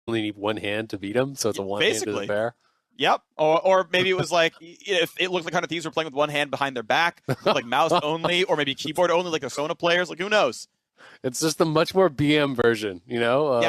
only need one hand to beat them, so it's a one-handed affair. Yep. Or maybe it was like, if it looked like Hundred Thieves were playing with one hand behind their back, like mouse only, or maybe keyboard only, like the Sona players. Like, who knows? It's just a much more BM version, you know?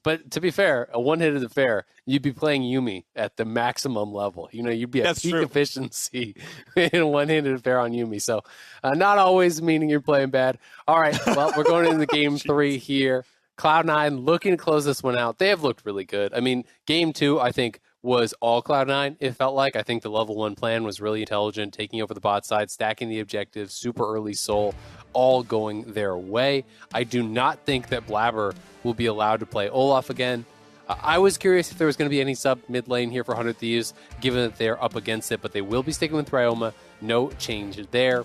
But to be fair, a one-handed affair, you'd be playing Yuumi at the maximum level. You know, you'd be at peak efficiency in a one-handed affair on Yuumi. So not always meaning you're playing bad. All right, well, we're going into game 3 here. Cloud9 looking to close this one out. They have looked really good. I mean, game 2, I think, was all Cloud9, it felt like. I think the level 1 plan was really intelligent, taking over the bot side, stacking the objectives, super early soul, all going their way. I do not think that Blabber will be allowed to play Olaf again. I was curious if there was going to be any sub mid lane here for 100 Thieves, given that they're up against it, but they will be sticking with Ryoma. No change there.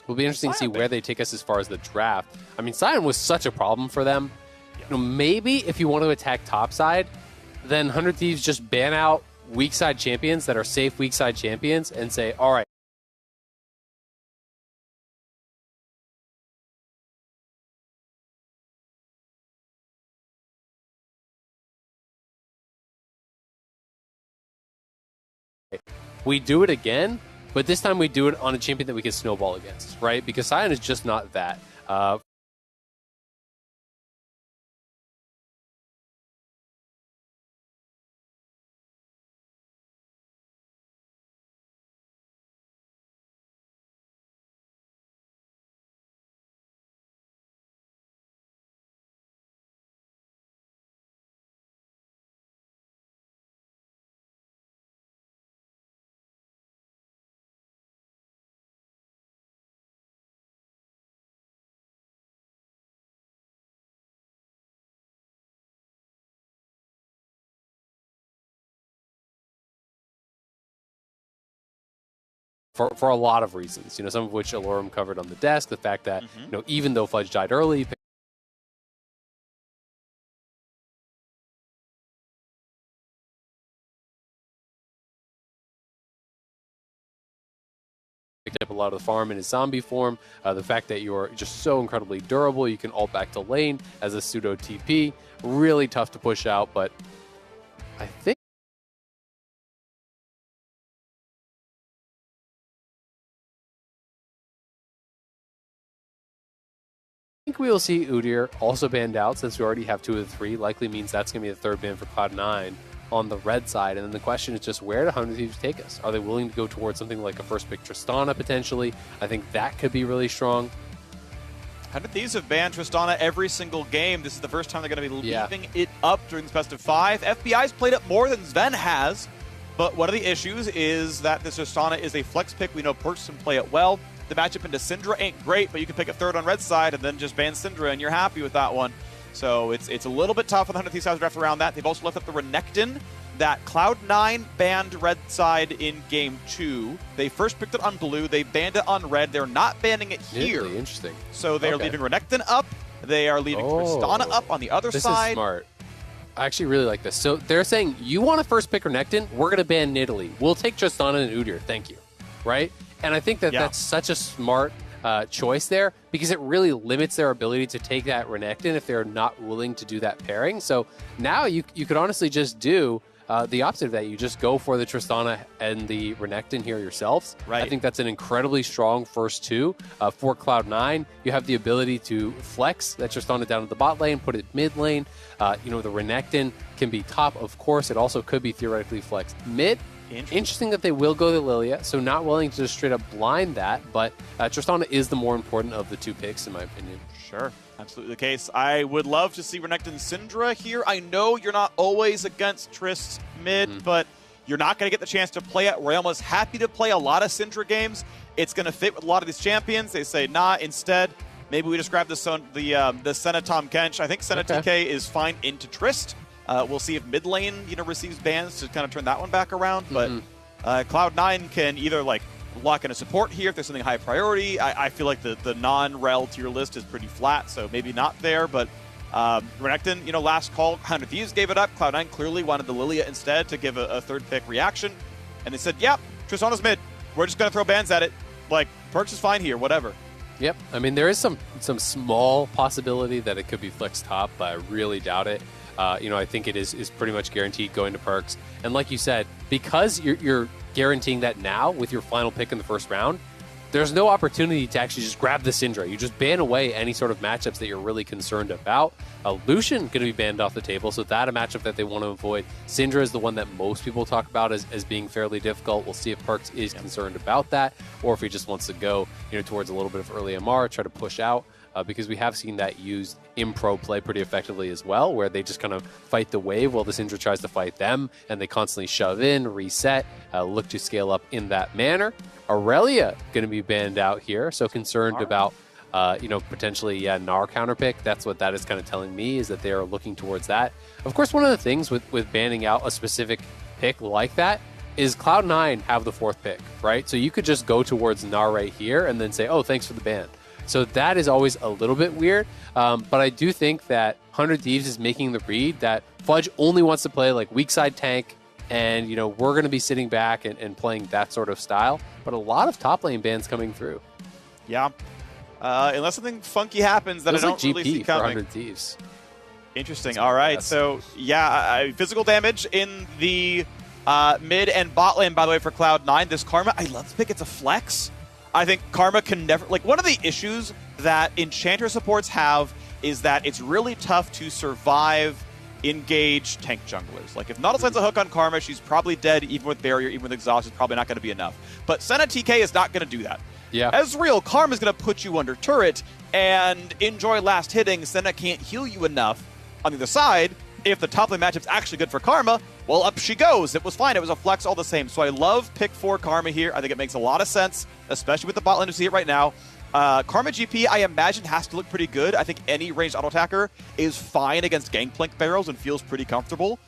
It'll be interesting to see where they take us as far as the draft. I mean, Sion was such a problem for them. You know, maybe if you want to attack top side, then 100 Thieves just ban out weak side champions that are safe weak side champions and say, all right, we do it again, but this time we do it on a champion that we can snowball against, right? Because Sion is just not that. For a lot of reasons, you know, some of which Alorum covered on the desk. The fact that, you know, even though Fudge died early, picked up a lot of the farm in his zombie form. The fact that you're just so incredibly durable, you can ult back to lane as a pseudo TP. Really tough to push out, but I think we will see Udyr also banned out, since we already have 2 of the 3. Likely means that's going to be the 3rd ban for Cloud9 on the red side. And then the question is just, where do 100 Thieves take us? Are they willing to go towards something like a first pick Tristana potentially? I think that could be really strong. 100 Thieves have banned Tristana every single game. This is the first time they're going to be leaving it up during this best of 5. FBI's played it more than Sven has, but one of the issues is that this Tristana is a flex pick. We know Perks can play it well. The matchup into Syndra ain't great, but you can pick a 3rd on red side and then just ban Syndra, and you're happy with that one. So it's a little bit tough for the 100 Thieves draft around that. They've also left up the Renekton that Cloud9 banned red side in game 2. They first picked it on blue. They banned it on red. They're not banning it here. Really interesting. So they're leaving Renekton up. They are leaving Tristana up on the other side. This is smart. I actually really like this. So they're saying, you want to first pick Renekton? We're going to ban Nidalee. We'll take Tristana and Udyr. Thank you. Right? And I think that that's such a smart choice there, because it really limits their ability to take that Renekton if they're not willing to do that pairing. So now you could honestly just do the opposite of that. You just go for the Tristana and the Renekton here yourselves. Right. I think that's an incredibly strong first 2 for Cloud9. You have the ability to flex that Tristana down to the bot lane, put it mid lane. You know, the Renekton can be top, of course. It also could be theoretically flexed mid. Interesting that they will go to Lilia, so not willing to just straight up blind that, but Tristana is the more important of the 2 picks, in my opinion. Sure, absolutely the case. I would love to see Renekton Syndra here. I know you're not always against Trist mid, but you're not going to get the chance to play it. Realma's happy to play a lot of Syndra games. It's going to fit with a lot of these champions. They say, nah, instead, maybe we just grab the Senna Tahm Kench. I think Senna TK is fine into Trist. We'll see if mid lane, you know, receives bans to kind of turn that one back around. But Cloud9 can either like lock in a support here if there's something high priority. I feel like the non-rel tier list is pretty flat, so maybe not there. But Renekton, you know, last call, 100 Thieves gave it up. Cloud9 clearly wanted the Lilia instead to give a 3rd pick reaction. And they said, yep, Tristana's mid. We're just going to throw bans at it. Like, Perks is fine here, whatever. Yep. I mean, there is some small possibility that it could be flex top, but I really doubt it. I think it is pretty much guaranteed going to Perks. And like you said, because you're guaranteeing that now with your final pick in the first round, there's no opportunity to actually just grab the Syndra. You just ban away any sort of matchups that you're really concerned about. Lucian going to be banned off the table, so that a matchup that they want to avoid. Syndra is the one that most people talk about as being fairly difficult. We'll see if Perks is concerned about that, or if he just wants to go towards a little bit of early MR, try to push out. Because we have seen that used in pro play pretty effectively as well, where they just kind of fight the wave while the Syndra tries to fight them, and they constantly shove in, reset, look to scale up in that manner. Aurelia going to be banned out here, so concerned about, potentially, Gnar counterpick. That's what that is kind of telling me, is that they are looking towards that. Of course, one of the things with banning out a specific pick like that is Cloud9 have the 4th pick, right? So you could just go towards Gnar right here and then say, oh, thanks for the ban. So that is always a little bit weird, but I do think that 100 Thieves is making the read that Fudge only wants to play like weak side tank, and we're going to be sitting back and playing that sort of style. But a lot of top lane bans coming through. Yeah, unless something funky happens that I don't really see coming. 100 Thieves. Interesting. All right, so physical damage in the mid and bot lane, by the way, for Cloud9. This Karma, I love to pick. It's a flex. I think Karma can never... one of the issues that Enchanter supports have is that it's really tough to survive engage tank junglers. Like, if Nautilus lands a hook on Karma, she's probably dead, even with Barrier, even with Exhaust, it's probably not going to be enough. But Senna TK is not going to do that. Yeah. Ezreal, Karma's going to put you under turret, and enjoy last hitting. Senna can't heal you enough. On the other side, if the top lane matchup's actually good for Karma, well, up she goes. It was fine. It was a flex all the same. So I love pick 4 Karma here. I think it makes a lot of sense, especially with the bot lane to see it right now. Karma GP, I imagine, has to look pretty good. I think any ranged auto attacker is fine against Gangplank barrels and feels pretty comfortable.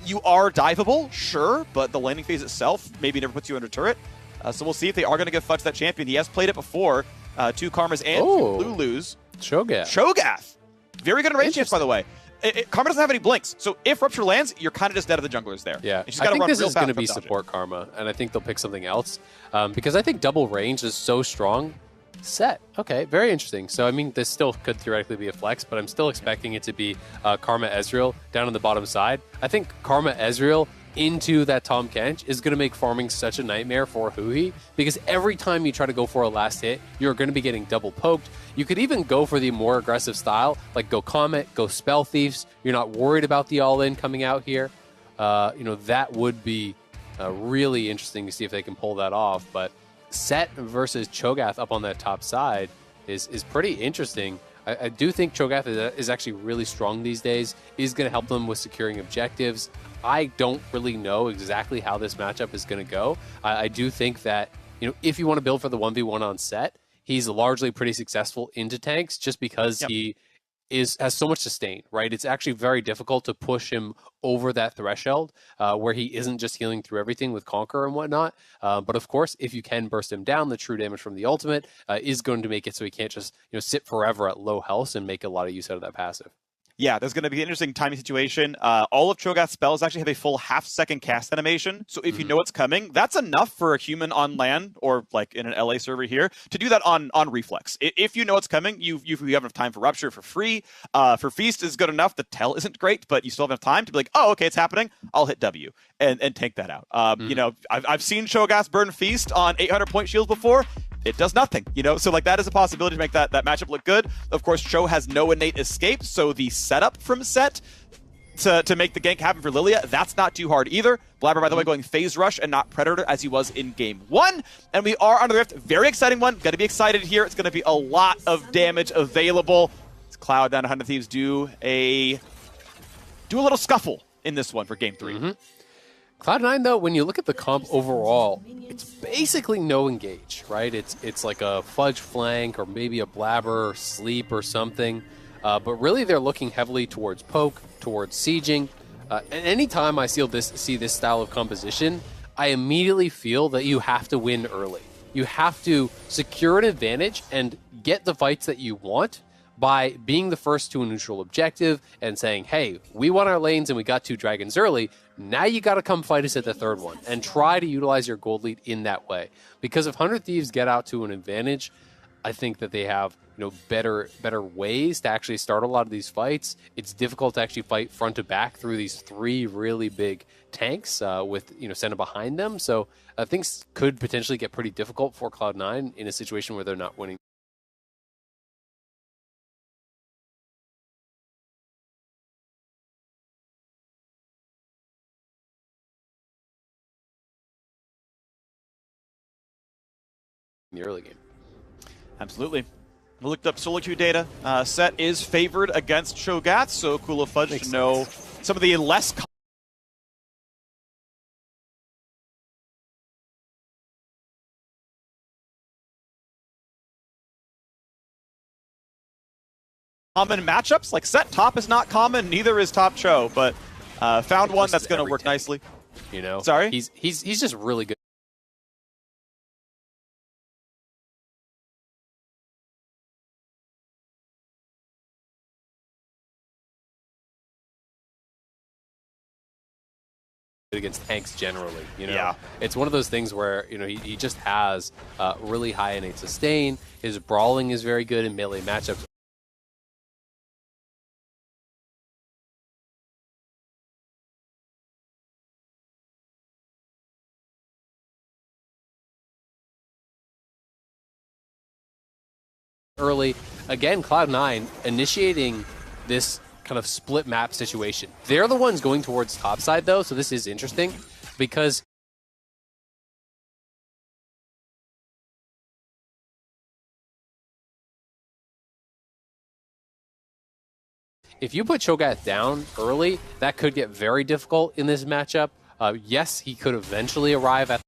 You are diveable, sure, but the laning phase itself maybe never puts you under turret. So we'll see if they are going to give Fudge that champion. He has played it before. 2 Karmas and 2 Lulus. Cho'Gath. Very good in range chance, by the way. Karma doesn't have any blinks, so if Rupture lands, you're kind of just dead of the junglers there. Yeah, I think this is going to be support Karma, and I think they'll pick something else, because I think double range is so strong. Set. Okay, very interesting. So, I mean, this still could theoretically be a flex, but I'm still expecting it to be Karma Ezreal down on the bottom side. I think Karma Ezreal into that Tahm Kench is going to make farming such a nightmare for Huhi, because every time you try to go for a last hit, you're going to be getting double poked. You could even go for the more aggressive style, like go Comet, go Spell Thieves. You're not worried about the all-in coming out here. That would be really interesting to see if they can pull that off. But Set versus Cho'Gath up on that top side is pretty interesting. I do think Cho'Gath is actually really strong these days. Is going to help them with securing objectives. I don't really know exactly how this matchup is going to go. I do think that if you want to build for the 1v1 on Set, he's largely pretty successful into tanks just because he has so much sustain, right? It's actually very difficult to push him over that threshold where he isn't just healing through everything with Conquer and whatnot. But of course, if you can burst him down, the true damage from the ultimate is going to make it so he can't just sit forever at low health and make a lot of use out of that passive. Yeah, there's going to be an interesting timing situation. All of Cho'Gath's spells actually have a full half-second cast animation, so if you know it's coming, that's enough for a human on land, or like in an LA server here, to do that on reflex. If you know it's coming, you have enough time for Rupture for free. For Feast is good enough. The tell isn't great, but you still have enough time to be like, oh, okay, it's happening. I'll hit W and take that out. I've seen Cho'Gath burn Feast on 800-point shields before. It does nothing, so like that is a possibility to make that matchup look good. Of course, Cho has no innate escape, so the setup from Set to make the gank happen for Lilia, that's not too hard either. Blabber, by the way, going Phase Rush and not Predator as he was in Game 1. And we are on the Rift. Very exciting one. Going to be excited here. It's going to be a lot of damage available. Cloud down 100 Thieves do a little scuffle in this one for Game 3. Cloud9, though, when you look at the comp overall, it's basically no engage, right? It's like a Fudge flank or maybe a Blabber or Sleep or something. But really, they're looking heavily towards poke, towards sieging. And anytime I see this style of composition, I immediately feel that you have to win early. You have to secure an advantage and get the fights that you want by being the first to a neutral objective and saying, hey, we won our lanes and we got 2 dragons early. Now you got to come fight us at the 3rd one and try to utilize your gold lead in that way. Because if 100 Thieves get out to an advantage, I think that they have better ways to actually start a lot of these fights. It's difficult to actually fight front to back through these 3 really big tanks with Senna behind them. So things could potentially get pretty difficult for Cloud9 in a situation where they're not winning. In the early game. Absolutely. I looked up solo queue data. Set is favored against Cho'Gath, so Cool of Fudge to know some of the less common matchups. Like Set top is not common, neither is top Cho, but found one that's going to work nicely. Sorry? He's just really good. Against tanks generally, Yeah. It's one of those things where he just has really high innate sustain. His brawling is very good in melee matchups. Early again, Cloud9 initiating this kind of split map situation. They're the ones going towards topside though, so this is interesting because if you put Cho'Gath down early, that could get very difficult in this matchup. Yes, he could eventually arrive at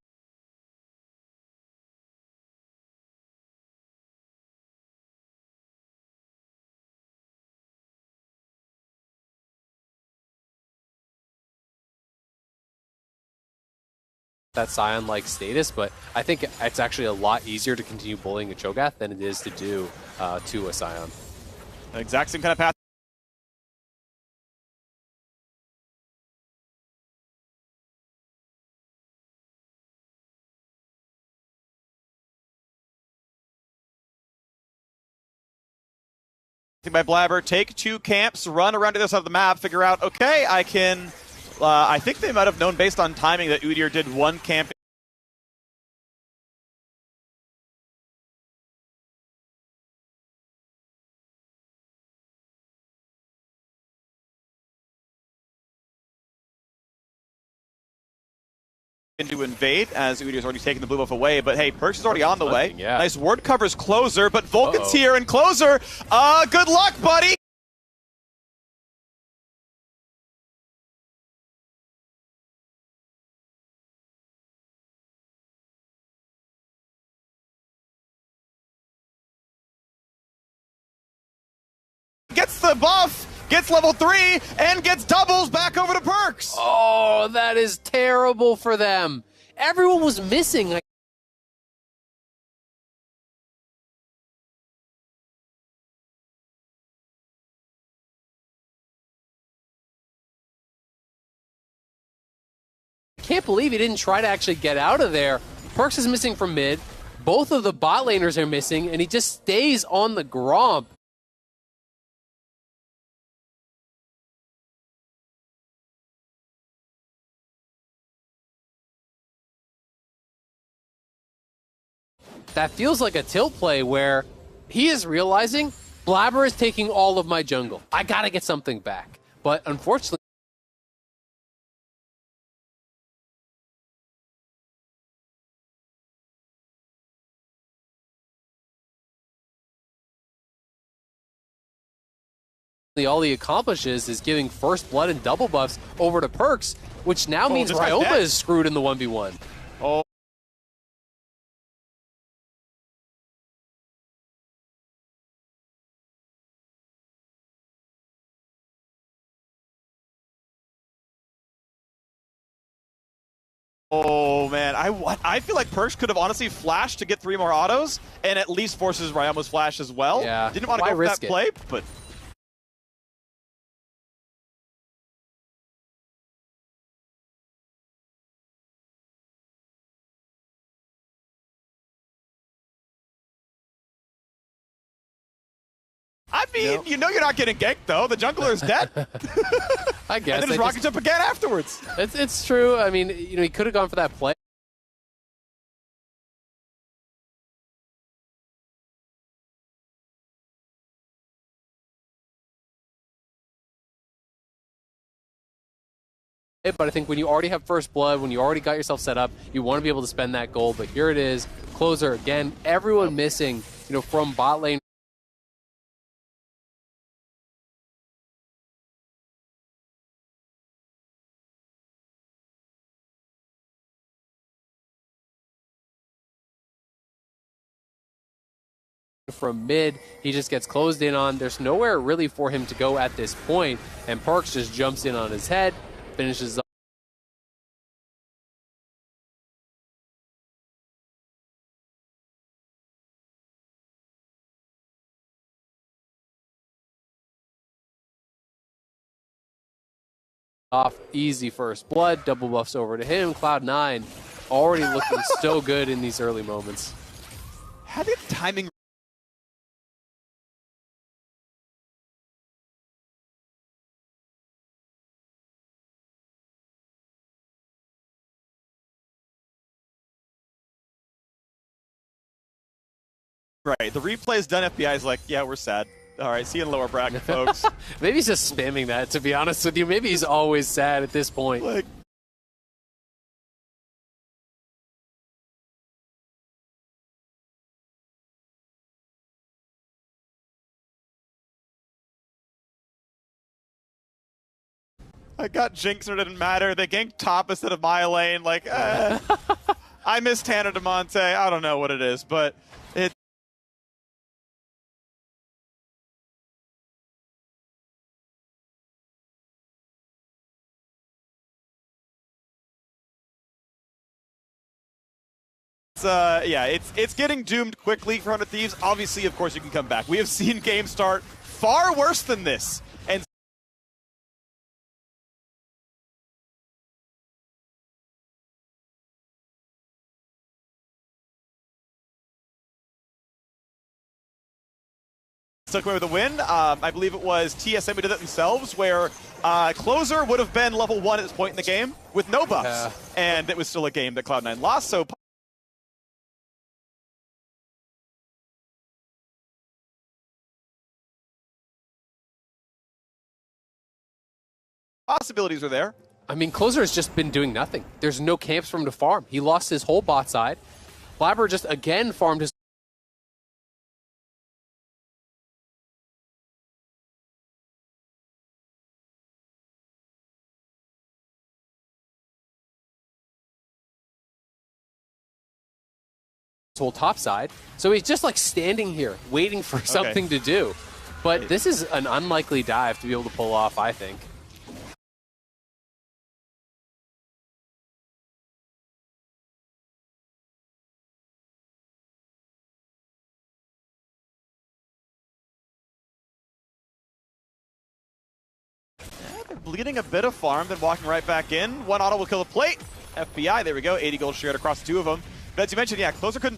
that Scion-like status, but I think it's actually a lot easier to continue bullying a Cho'Gath than it is to do to a Scion. Exact same kind of path. By Blabber, take 2 camps, run around to the other side of the map, figure out, okay, I can... I think they might have known based on timing that Udyr did 1 camp. To invade, as Udyr's already taken the blue buff away, but hey, Perkz is already on the way. Yeah. Nice ward covers Closer, but Vulcan's here, and Closer, good luck, buddy! Gets the buff, gets level 3, and gets doubles back over to Perkz! Oh, that is terrible for them. Everyone was missing. I can't believe he didn't try to actually get out of there. Perkz is missing from mid. Both of the bot laners are missing, and he just stays on the Gromp. That feels like a tilt play where he is realizing Blabber is taking all of my jungle. I gotta get something back. But unfortunately, all he accomplishes is giving first blood and double buffs over to Perkz, which now means Ryoma is screwed in the 1v1. Oh. Oh man, I feel like Perkz could have honestly flashed to get 3 more autos and at least forces Ryoma's flash as well. Yeah. Didn't want to go for that play, but I mean, you know you're not getting ganked, though. The jungler is dead. I guess. And then his rockets up again afterwards. It's true. I mean, you know, he could have gone for that play. But I think when you already have first blood, when you already got yourself set up, you want to be able to spend that gold. But here it is, closer again. Everyone missing, you know, from bot lane. From mid, he just gets closed in on. There's nowhere really for him to go at this point, and Parks just jumps in on his head, finishes off. Easy first blood, double buffs over to him. Cloud9 already looking so good in these early moments. How did timing... Right, the replay is done. FBI is like, yeah, we're sad. All right, see you in lower bracket, folks. Maybe he's just spamming that, to be honest with you. Maybe he's always sad at this point. Like, I got Jinx and it didn't matter. They ganked top instead of my lane. Like, I missed Hannah DeMonte. I don't know what it is, but it. Yeah, it's getting doomed quickly for 100 Thieves. Obviously, of course, you can come back. We have seen games start far worse than this. And took away with a win. I believe it was TSM who did it themselves, where Closer would have been level 1 at this point in the game with no buffs. And it was still a game that Cloud9 lost, so possibilities are there. I mean, Closer has just been doing nothing. There's no camps for him to farm. He lost his whole bot side. Blabber just again farmed his whole top side. So he's just like standing here waiting for something to do. But this is an unlikely dive to be able to pull off, I think. They're bleeding a bit of farm, then walking right back in. One auto will kill the plate. FBI, there we go. 80 gold shared across the two of them. But as you mentioned, yeah, Closer couldn't.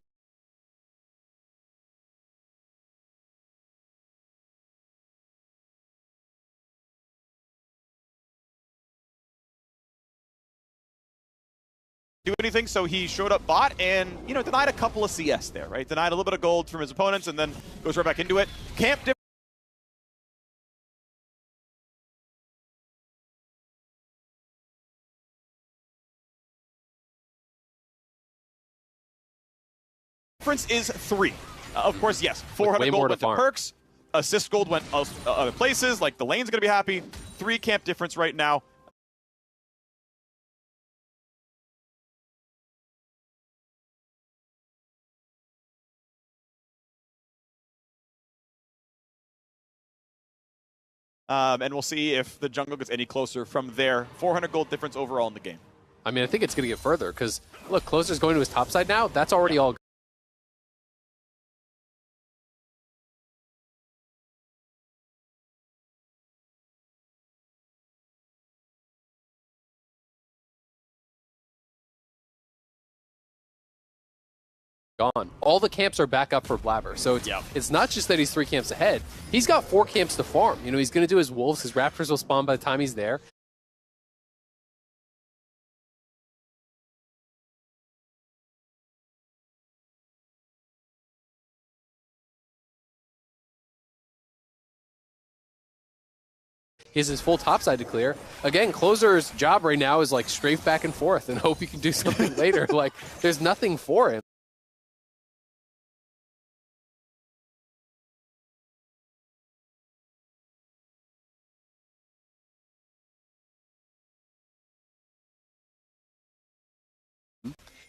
Do anything, so he showed up bot and, you know, denied a couple of CS there, right? Denied a little bit of gold from his opponents and then goes right back into it. Camp difference is 3. Of course, yes, 400 gold went to perks. Assist gold went other places, like the lane's going to be happy. 3 camp difference right now. And we'll see if the jungle gets any closer from there. 400 gold difference overall in the game. I mean, I think it's going to get further because, look, Closer's going to his top side now. That's already all. gone. All the camps are back up for Blabber. So it's not just that he's 3 camps ahead. He's got 4 camps to farm. You know, he's going to do his wolves. His raptors will spawn by the time he's there. He has his full topside to clear. Again, Closer's job right now is like strafe back and forth and hope he can do something later. Like, there's nothing for him.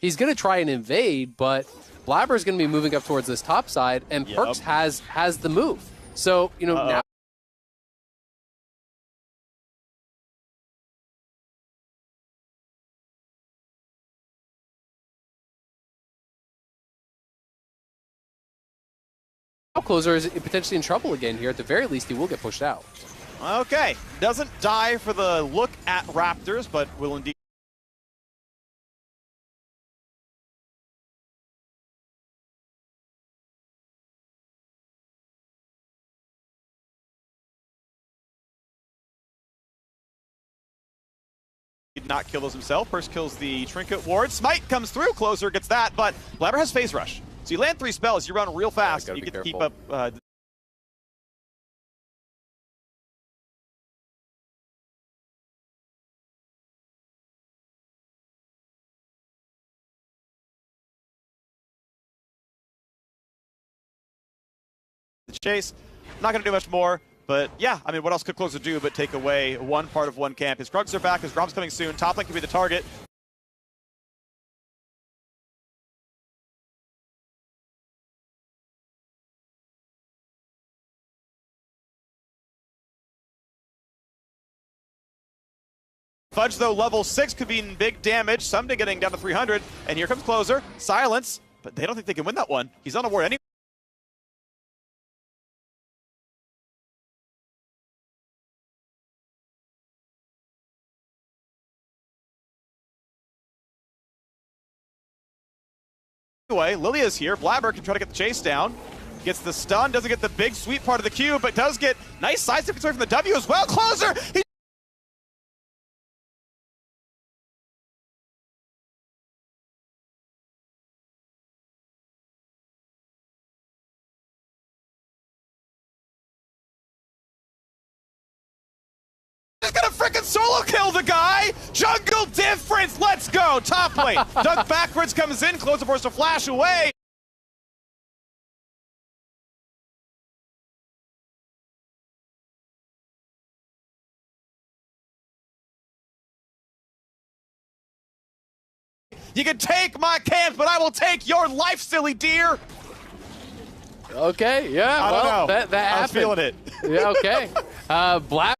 He's going to try and invade, but Blabber's going to be moving up towards this top side, and Perks has the move. So, you know, now Closer is potentially in trouble again here. At the very least, he will get pushed out. Okay. Doesn't die for the look at Raptors, but will indeed. Did not kill those himself. First kills the Trinket Ward. Smite comes through. Closer gets that, but Blabber has Phase Rush. So you land 3 spells, you run real fast, you get to keep up. The chase. Not going to do much more, but yeah, I mean, what else could Closer do but take away one part of one camp? His Krugs are back, his Grom's coming soon. Top lane could be the target. Fudge, though, level 6 could be in big damage. Someday getting down to 300. And here comes Closer. Silence. But they don't think they can win that one. He's on a ward anyway. Anyway, Lilia's here. Blabber can try to get the chase down. Gets the stun. Doesn't get the big sweet part of the Q, but does get nice sidestep control from the W as well. Closer! Just gonna frickin' solo kill the guy! Jungle difference! Let's go! Top lane. Dug backwards, comes in, Closer forced to flash away. You can take my camp, but I will take your life, silly deer! Okay, yeah, well, that happened. I was feeling it. Yeah, okay. Blabber.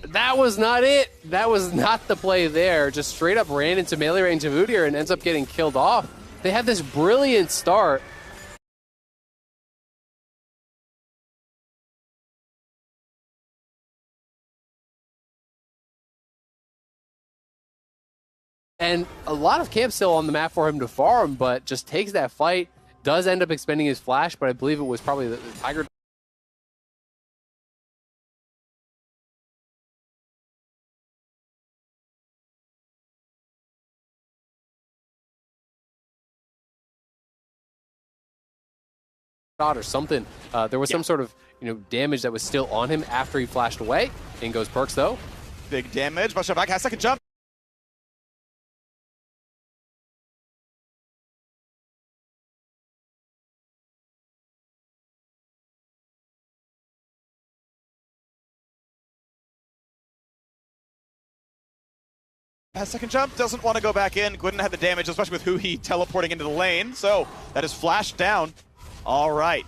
That was not it. That was not the play there. Just straight up ran into melee range of Udyr and ends up getting killed off. They had this brilliant start. And a lot of camp still on the map for him to farm, but just takes that fight. Does end up expending his flash, but I believe it was probably the Tiger. Or something. There was some sort of damage that was still on him after he flashed away. In goes Perks though. Big damage. Buster back has second jump. Has second jump, doesn't want to go back in. Couldn't have the damage, especially with who he teleporting into the lane. So that is flashed down. All right.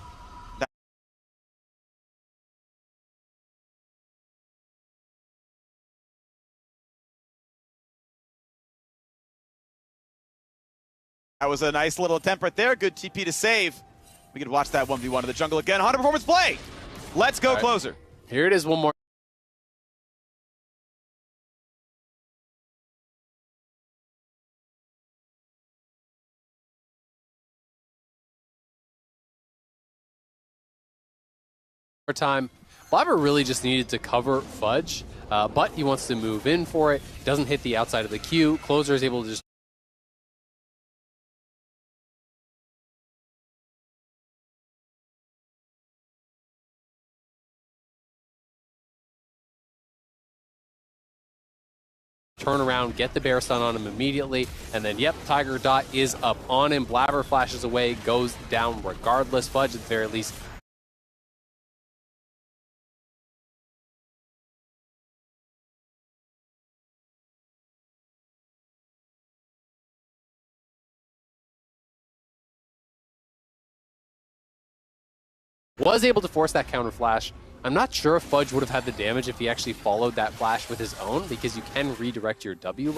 That was a nice little attempt right there. Good TP to save. We could watch that 1v1 in the jungle again. Honda Performance play! Let's go, Closer. Here it is one more time. Blabber really just needed to cover Fudge, but he wants to move in for it. Doesn't hit the outside of the queue. Closer is able to just turn around, get the bear stun on him immediately, and then, yep, Tiger Dot is up on him. Blabber flashes away, goes down regardless. Fudge, at the very least, was able to force that counter flash. I'm not sure if Fudge would have had the damage if he actually followed that flash with his own, because you can redirect your W.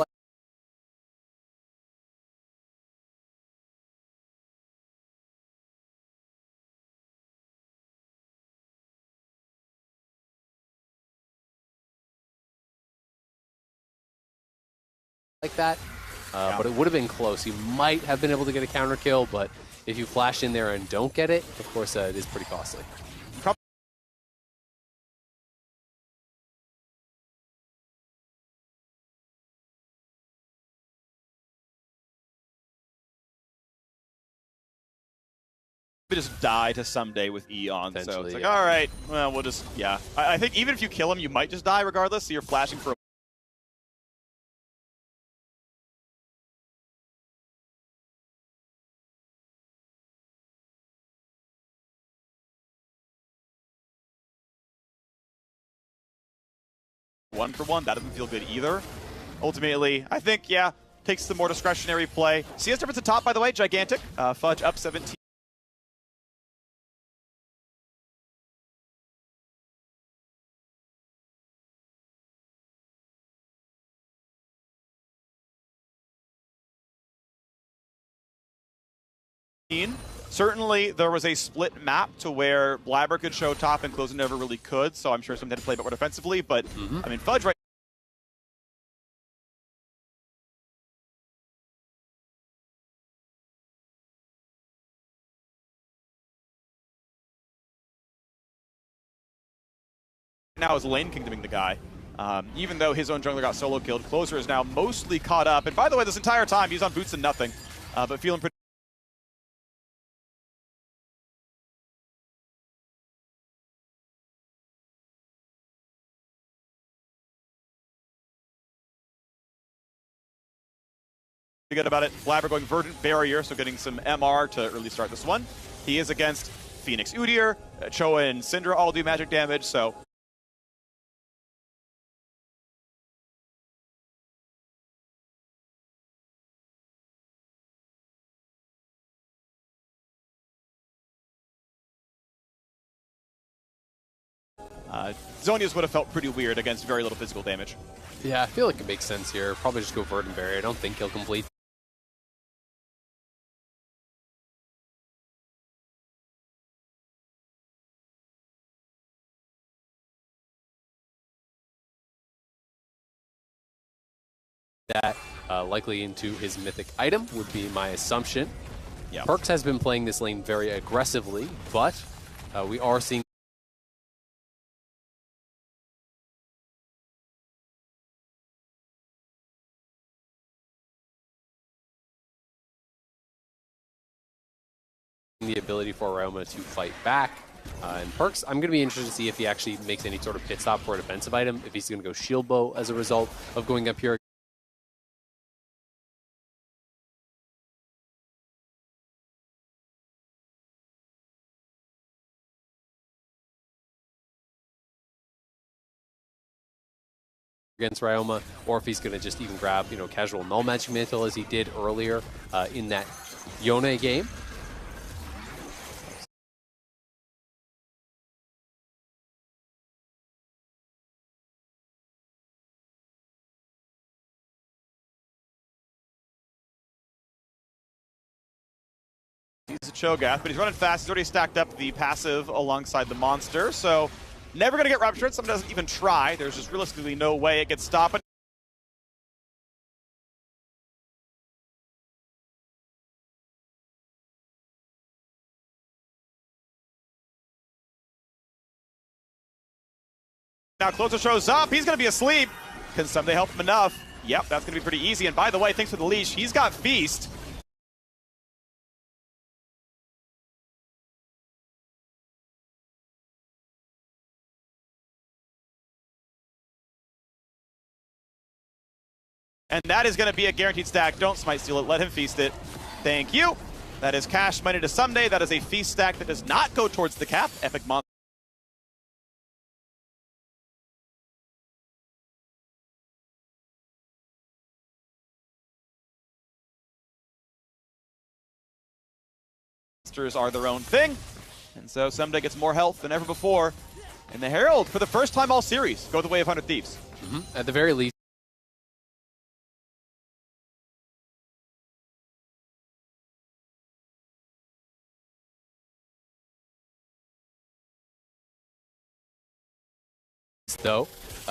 Like that, but it would have been close. You might have been able to get a counter kill, but if you flash in there and don't get it, of course, it is pretty costly. Just die to someday with E on, so it's like, all right, well, we'll just, I think even if you kill him, you might just die regardless, so you're flashing for a one-for-one. That doesn't feel good either. Ultimately, I think, takes the more discretionary play. CS difference at top, by the way, gigantic. Fudge up 17. Certainly, there was a split map to where Blabber could show top and Closer never really could, so I'm sure someone had to play a bit more defensively, but, I mean, Fudge right now is lane kingdoming the guy. Even though his own jungler got solo killed, Closer is now mostly caught up, and by the way, this entire time, he's on boots and nothing, but feeling pretty good about it. Blabber going Verdant Barrier, so getting some MR to early start this one. He is against Phoenix Udyr, Choa and Syndra all do magic damage, so Zhonya's would have felt pretty weird against very little physical damage. Yeah, I feel like it makes sense here. Probably just go Verdant Barrier. I don't think he'll complete that. Likely into his mythic item would be my assumption. Yeah. Perkz has been playing this lane very aggressively, but we are seeing the ability for Aroma to fight back. And Perkz, I'm going to be interested to see if he actually makes any sort of pit stop for a defensive item, if he's going to go Shield Bow as a result of going up here. Against Ryoma, or if he's going to just even grab, casual Null Magic Mantle as he did earlier in that Yone game. He's a Cho'Gath, but he's running fast. He's already stacked up the passive alongside the monster, so never going to get ruptured. Someone doesn't even try. There's just realistically no way it gets stopped. Now Closer shows up. He's going to be asleep. Can somebody help him enough? Yep, that's going to be pretty easy. And by the way, thanks for the leash. He's got Feast. And that is going to be a guaranteed stack. Don't smite steal it. Let him feast it. Thank you. That is cash money to Someday. That is a feast stack that does not go towards the cap. Epic Monster. Monsters are their own thing. And so Someday gets more health than ever before. And the Herald, for the first time all series, go the way of 100 Thieves. At the very least. Though,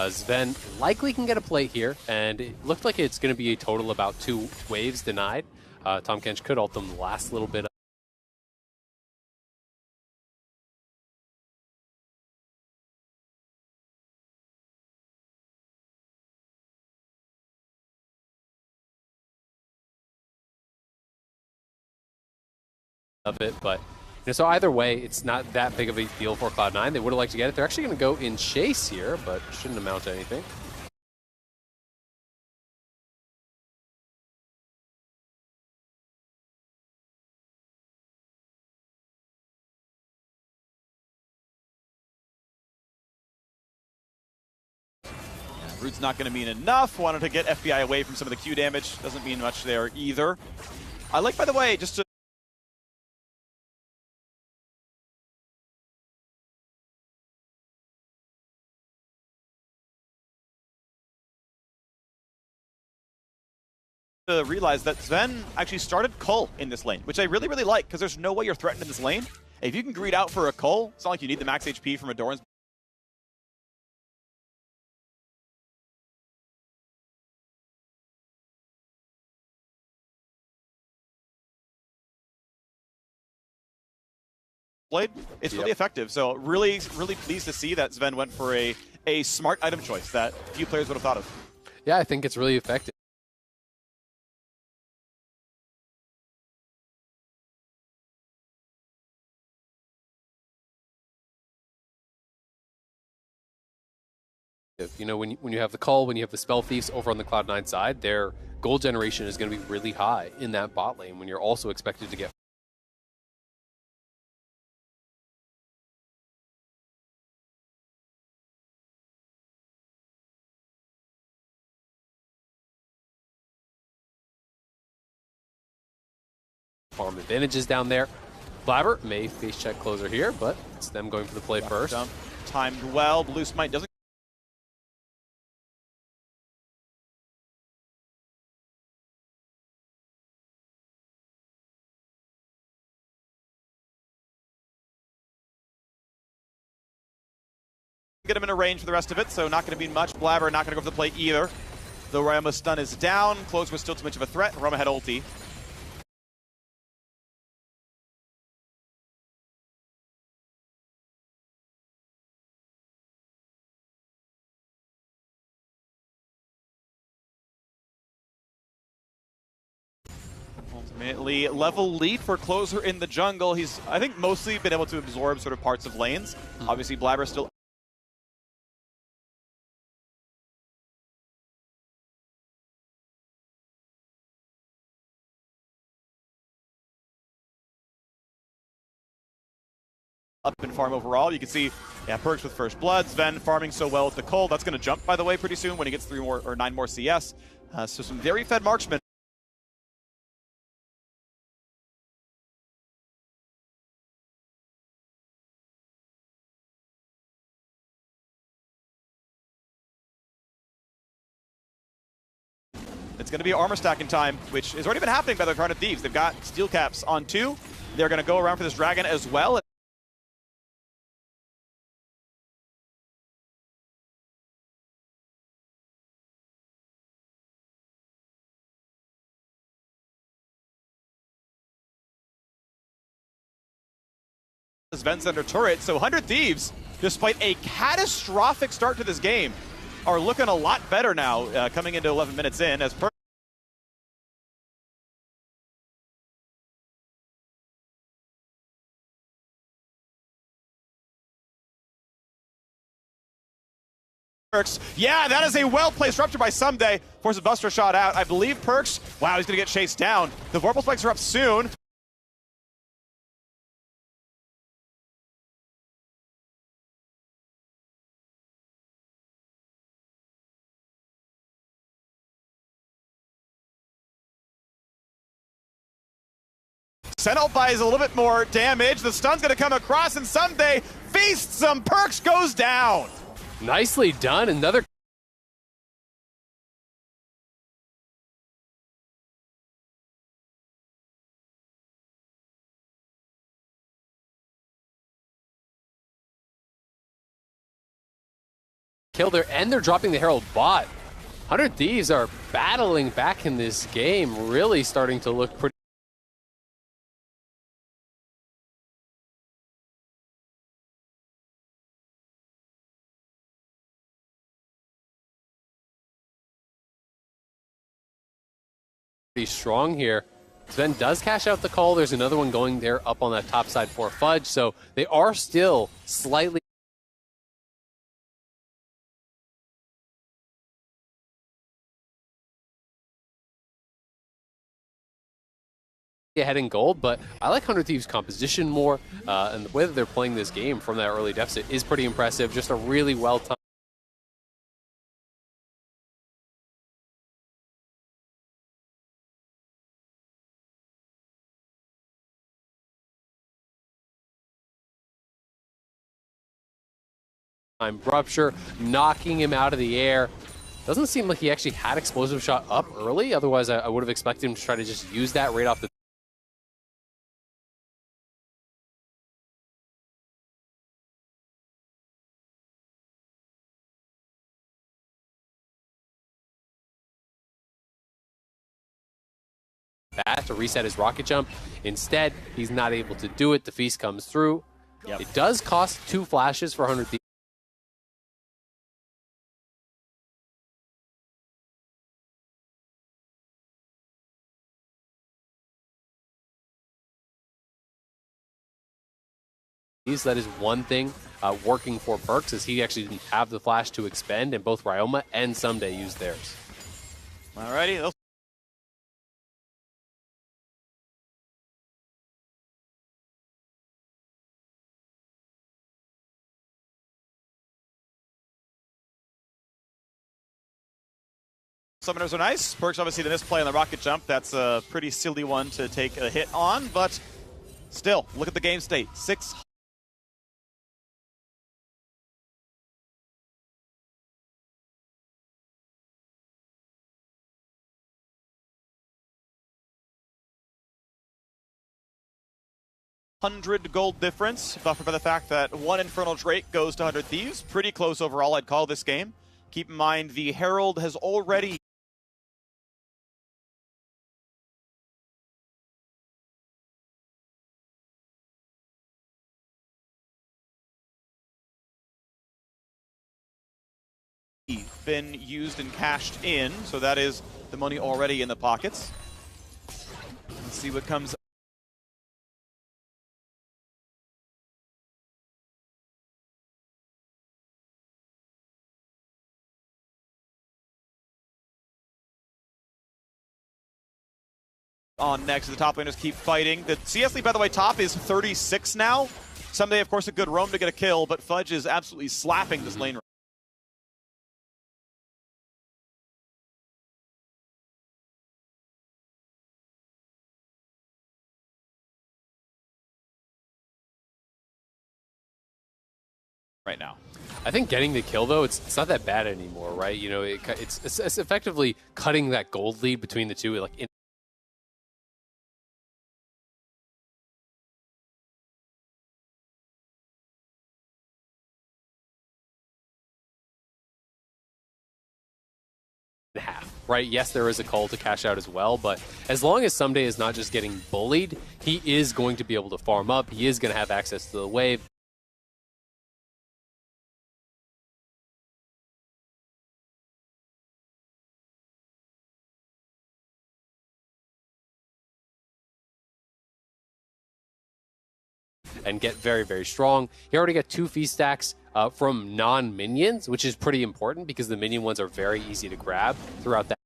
Sven likely can get a plate here, and it looked like it's going to be a total about 2 waves denied. Tom Kench could ult them the last little bit of it, but so either way, it's not that big of a deal for Cloud9. They would have liked to get it. They're actually going to go in chase here, but shouldn't amount to anything. Root's not going to mean enough. Wanted to get FBI away from some of the Q damage. Doesn't mean much there either. I like, by the way, just to realize that Sven actually started Cull in this lane, which I really, really like, because there's no way you're threatened in this lane. If you can greed out for a Cull, it's not like you need the max HP from a Doran's. Played, it's really effective. So really, really pleased to see that Sven went for a smart item choice that few players would have thought of. Yeah, I think it's really effective. You know, when you have the Cull, when you have the Spell Thieves over on the Cloud9 side, their gold generation is going to be really high in that bot lane when you're also expected to get farm advantages down there. Blabber may face check Closer here, but it's them going for the play first. Jump timed well. Blue Smite doesn't get him in a range for the rest of it, so not going to be much. Blabber not going to go for the play either. The Rama stun is down. Closer was still too much of a threat. Rama had ulti. Ultimately, level lead for Closer in the jungle. He's, I think, mostly been able to absorb sort of parts of lanes. Obviously, Blabber still up in farm overall. You can see, perks with First Blood. Sven farming so well with the Cull. That's going to jump, by the way, pretty soon when he gets 3 more or 9 more CS. So some very fed marksmen. It's going to be armor stacking time, which has already been happening by the Crown of Thieves. They've got steel caps on 2. They're going to go around for this dragon as well. Vents under turret, so 100 Thieves, despite a catastrophic start to this game, are looking a lot better now, coming into 11 minutes in, as Perks. Yeah, that is a well-placed rupture by Someday. Forces Buster shot out. I believe Perks, wow, he's going to get chased down. The Vorpal Spikes are up soon. Sentinel buys a little bit more damage. The stun's going to come across, and Someday feasts some. Perks goes down. Nicely done. Another kill there, and they're dropping the Herald bot. 100 Thieves are battling back in this game, really starting to look pretty strong here. Sven does cash out the call. There's another one going there up on that top side for Fudge, so they are still slightly ahead in gold, but I like 100 Thieves' composition more, and the way that they're playing this game from that early deficit is pretty impressive. Just a really well-timed rupture, knocking him out of the air. Doesn't seem like he actually had explosive shot up early, otherwise I would have expected him to try to just use that right off the bat to reset his rocket jump. Instead, he's not able to do it. The feast comes through. Yep. It does cost 2 flashes for 100 Thieves. That is one thing working for Perks, is he actually didn't have the flash to expend, and both Ryoma and Someday used theirs. Alrighty. Summoners are nice. Perks obviously the misplay on the rocket jump. That's a pretty silly one to take a hit on, but still, look at the game state. 600 gold difference, buffered by the fact that 1 Infernal Drake goes to 100 Thieves. Pretty close overall, I'd call this game. Keep in mind, the Herald has already been used and cashed in, so that is the money already in the pockets. Let's see what comes. On next, the top laners keep fighting. The CS lead, by the way, top is 36 now. Someday, of course, a good roam to get a kill, but Fudge is absolutely slapping this lane. Right now, I think getting the kill, though, it's not that bad anymore, right? You know, it's effectively cutting that gold lead between the two, like right? Yes, there is a call to cash out as well, but as long as Someday is not just getting bullied, he is going to be able to farm up. He is going to have access to the wave. And get very, very strong. He already got 2 feast stacks from non-minions, which is pretty important because the minion ones are very easy to grab throughout that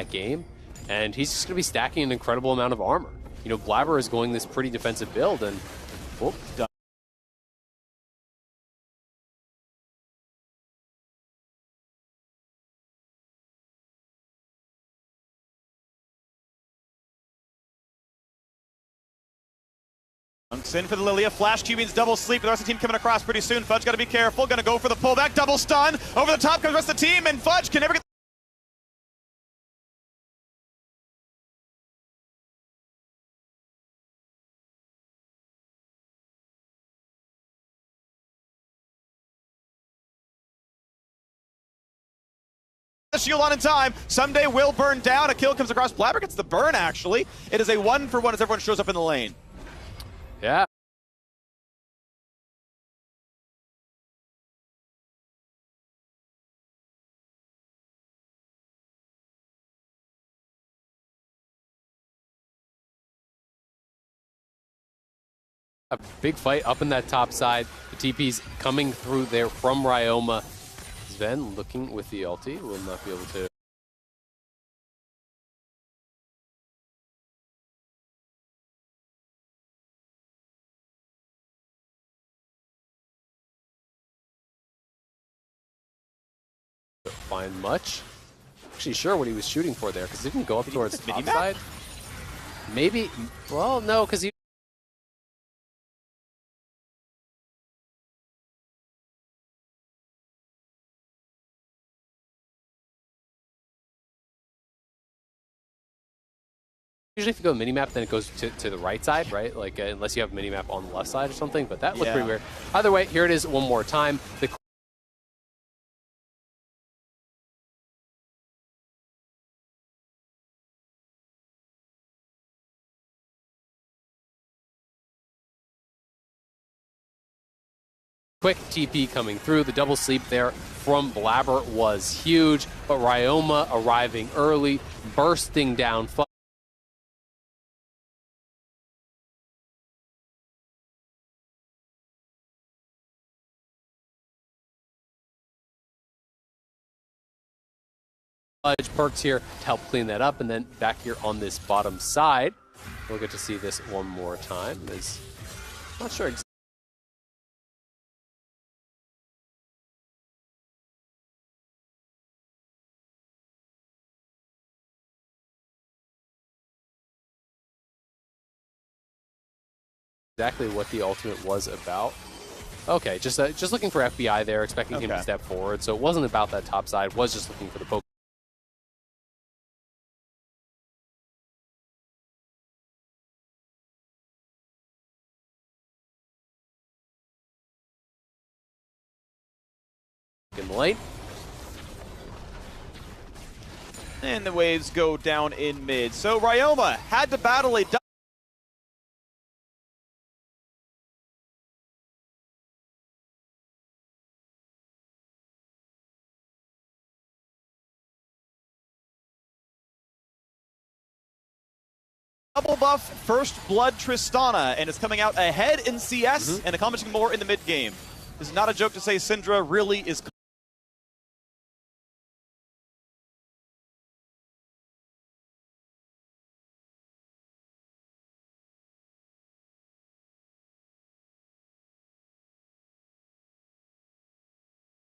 game. And he's just going to be stacking an incredible amount of armor. You know, Blabber is going this pretty defensive build, and oh, Dunks in for the Lilia. Flash Cubines double sleep. The rest of the team coming across pretty soon. Fudge got to be careful. Going to go for the pullback. Double stun. Over the top comes the rest of the team, and Fudge can never get the shield on in time. Someday will burn down. A kill comes across. Blabber gets the burn, actually. It is a 1-for-1 as everyone shows up in the lane. yeah. A big fight up in that top side. The TP's coming through there from Ryoma. Sven looking with the ulti, will not be able to. Find much. Actually, sure what he was shooting for there, because he didn't go up towards the top side. Maybe, well, no, because he. Usually if you go minimap, then it goes to the right side, right? Like, unless you have minimap on the left side or something, but that looked pretty weird. Either way, here it is one more time. The quick TP coming through. The double sleep there from Blabber was huge, but Ryoma arriving early, bursting down. Fudge perks here to help clean that up, and then back here on this bottom side, we'll get to see this one more time. Not sure exactly what the ultimate was about. Okay, just looking for FBI there, expecting him to step forward. So it wasn't about that top side, was just looking for the poke. In the lane. And the waves go down in mid. So Ryoma had to battle a double buff First Blood Tristana, and it's coming out ahead in CS and accomplishing more in the mid game. This is not a joke to say Syndra really is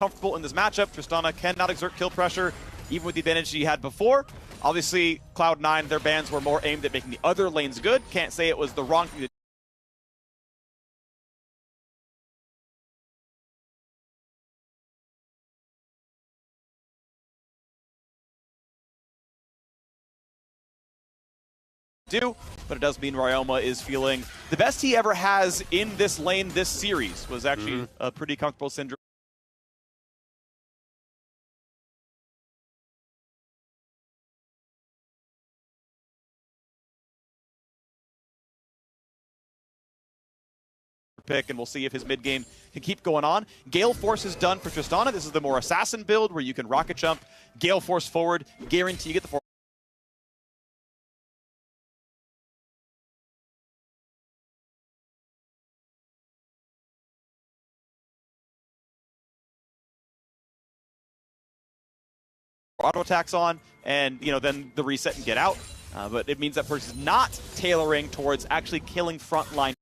comfortable in this matchup. Tristana cannot exert kill pressure, even with the advantage she had before. Obviously, Cloud9, their bans were more aimed at making the other lanes good. Can't say it was the wrong thing to do, but it does mean Ryoma is feeling the best he ever has in this lane this series. Was actually a pretty comfortable Syndra. Pick, and we'll see if his mid game can keep going on. Gale Force is done for Tristana. This is the more assassin build where you can rocket jump, Gale Force forward, guarantee you get the force. Auto attacks on, and then the reset and get out. But it means that person's not tailoring towards actually killing frontline.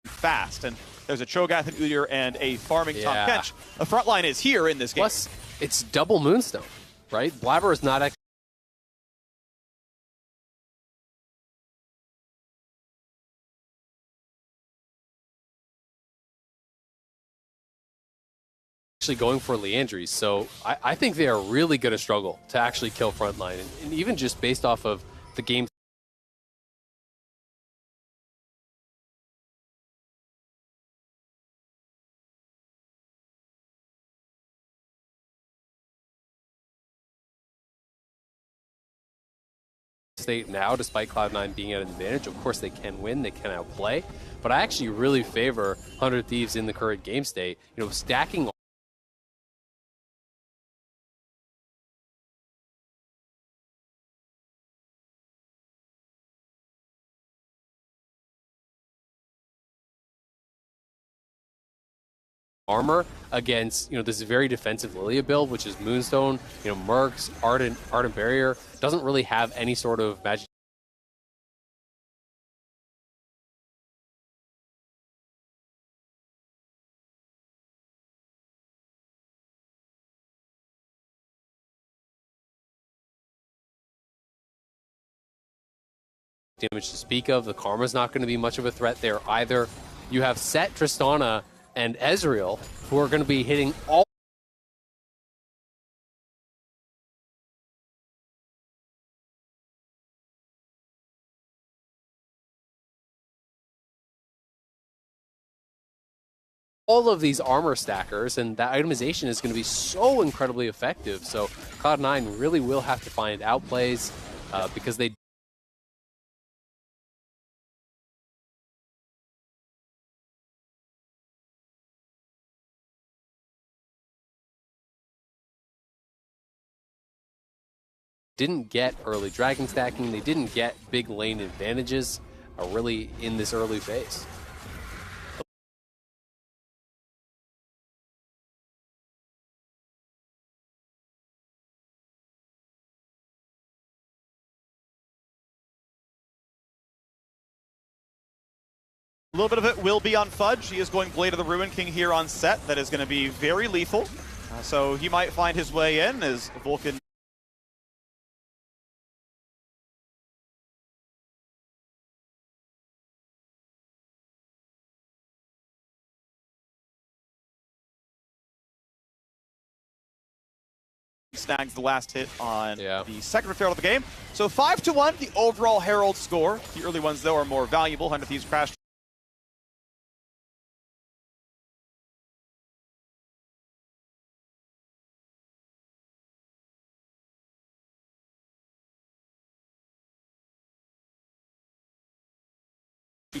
Fast, and there's a Cho'Gath and Udyr and a farming Tahm Kench. The front line is here in this game. Plus, it's double Moonstone, right? Blabber is not actually going for Leandries, so I think they are really going to struggle to actually kill frontline, and even just based off of the game. State now, despite Cloud9 being at an advantage, of course they can win, they can outplay, but I actually really favor 100 Thieves in the current game state. Stacking armor against this very defensive Lilia build, which is Moonstone, Mercs, Ardent Barrier, doesn't really have any sort of magic. Damage to speak of. The Karma's not going to be much of a threat there either. You have Set, Tristana, and Ezreal, who are going to be hitting all of these armor stackers, and that itemization is going to be so incredibly effective. So Cloud9 really will have to find outplays because they didn't get early dragon stacking, they didn't get big lane advantages really in this early phase. A little bit of it will be on Fudge. He is going Blade of the Ruin King here on Set. That is going to be very lethal. So he might find his way in as Vulcan. Snags the last hit on the second Herald of the game. So 5-1, the overall Herald score. The early ones, though, are more valuable. 100 Thieves crashed.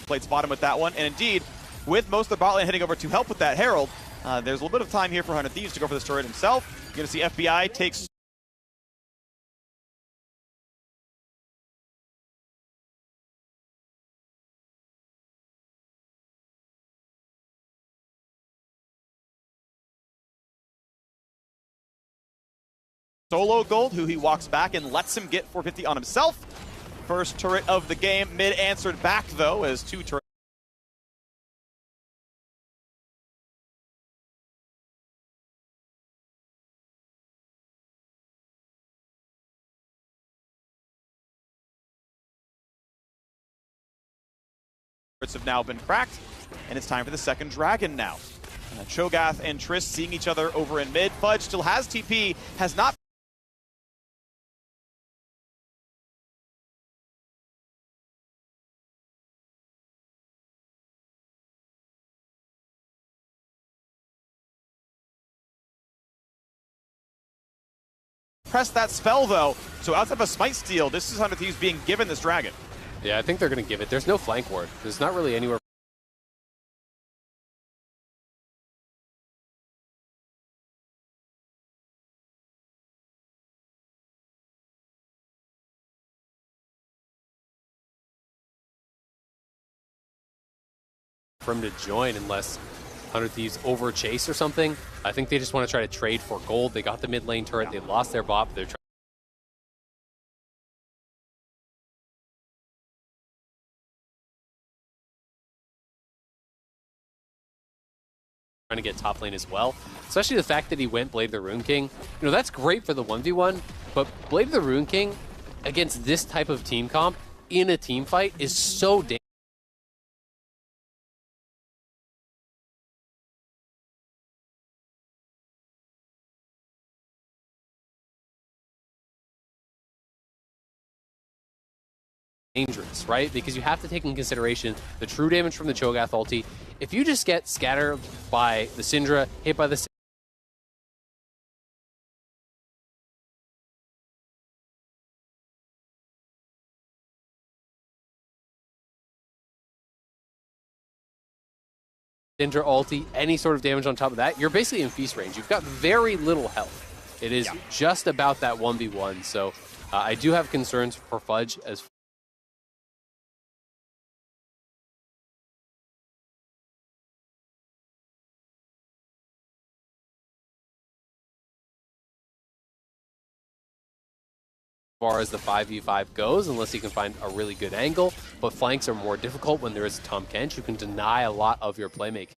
Plates bottom with that one, and indeed, with most of the bot lane heading over to help with that Herald, there's a little bit of time here for 100 Thieves to go for this turret himself. You're going to see FBI takes solo gold, who he walks back and lets him get 450 on himself. First turret of the game, mid answered back though, as two turrets. have now been cracked, and it's time for the second dragon now. Cho'Gath and Triss seeing each other over in mid. Fudge still has TP, has not pressed that spell though. So outside of a Smite Steal, this is 100 Thieves being given this dragon. Yeah, I think they're going to give it. There's no flank ward. There's not really anywhere. For him to join unless 100 Thieves over chase or something. I think they just want to try to trade for gold. They got the mid lane turret. They lost their bot. They're trying to get top lane as well. Especially the fact that he went Blade of the Rune King. You know, that's great for the 1v1, but Blade of the Rune King against this type of team comp in a team fight is so dangerous, right? Because you have to take in consideration the true damage from the Cho'Gath ulti. If you just get scattered by the Syndra, hit by the Syndra ulti, any sort of damage on top of that, you're basically in feast range. You've got very little health. It is just about that 1v1. So I do have concerns for Fudge as far as the 5v5 goes, unless he can find a really good angle. But flanks are more difficult when there is a Tahm Kench. You can deny a lot of your playmaking.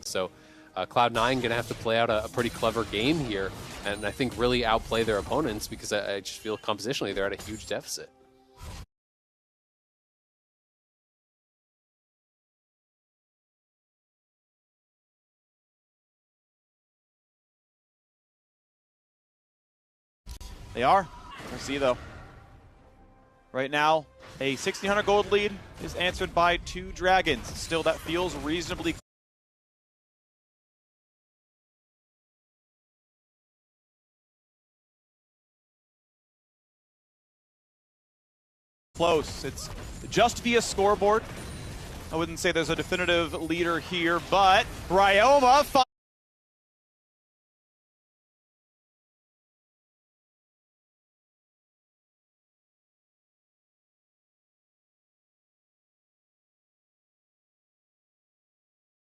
So Cloud9 going to have to play out a pretty clever game here, and I think really outplay their opponents, because I just feel compositionally they're at a huge deficit. They are. We'll see though. Right now, a 1,600 gold lead is answered by 2 dragons. Still, that feels reasonably close. It's just via scoreboard. I wouldn't say there's a definitive leader here, but Ryoma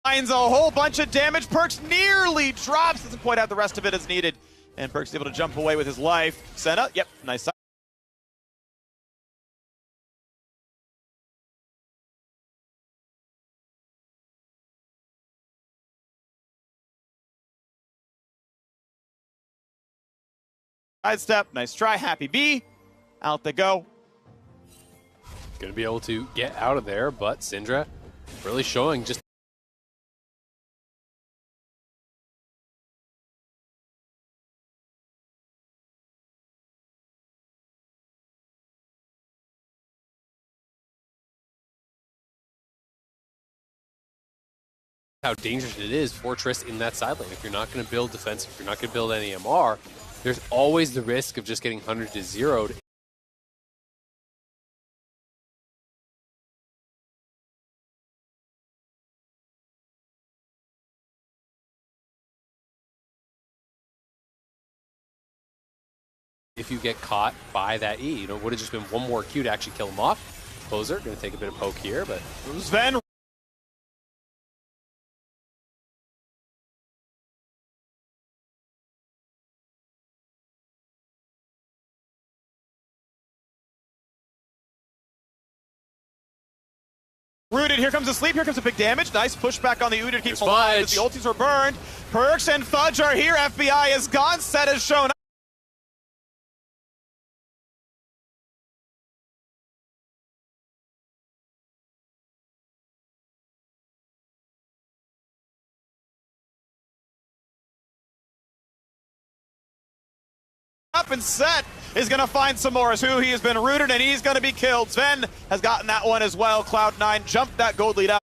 finds a whole bunch of damage. Perkz nearly drops. Doesn't quite have the rest of it as needed. And Perkz is able to jump away with his life. Senna, yep, nice. Sidestep, nice try, happy B. Out they go. Going to be able to get out of there, but Syndra really showing just how dangerous it is for Triss in that side lane. If you're not going to build defense, if you're not going to build any MR, there's always the risk of just getting 100 to 0'd. If you get caught by that E, you know, it would have just been one more Q to actually kill him off. Poser going to take a bit of poke here, but Sven Rooted, here comes the sleep, here comes the big damage. Nice pushback on the Udyr to keep him alive as the ultis are burned. Perks and Fudge are here, FBI is gone, Set has shown up, and Set is going to find some more as who he has been rooted and he's going to be killed. Sven has gotten that one as well. Cloud9 jumped that gold lead out.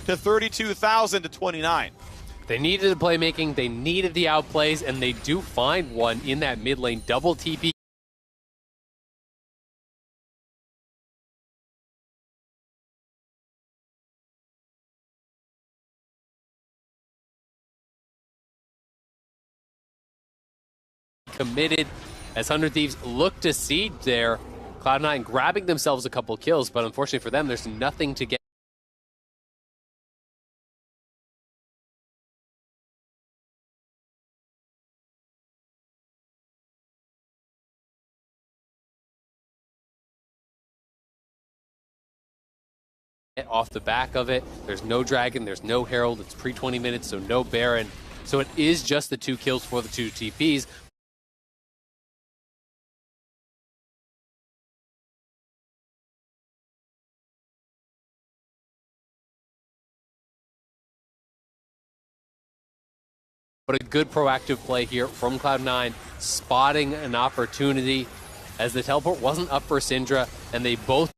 To 32,000 to 29. They needed the playmaking, they needed the outplays, and they do find one in that mid lane. Double TP. Committed as 100 Thieves look to seed there. Cloud9 grabbing themselves a couple kills, but unfortunately for them, there's nothing to get. Off the back of it, there's no Dragon, there's no Herald, it's pre-20 minutes, so no Baron. So it is just the 2 kills for the 2 TPs. But a good proactive play here from Cloud9, spotting an opportunity as the teleport wasn't up for Syndra, and they both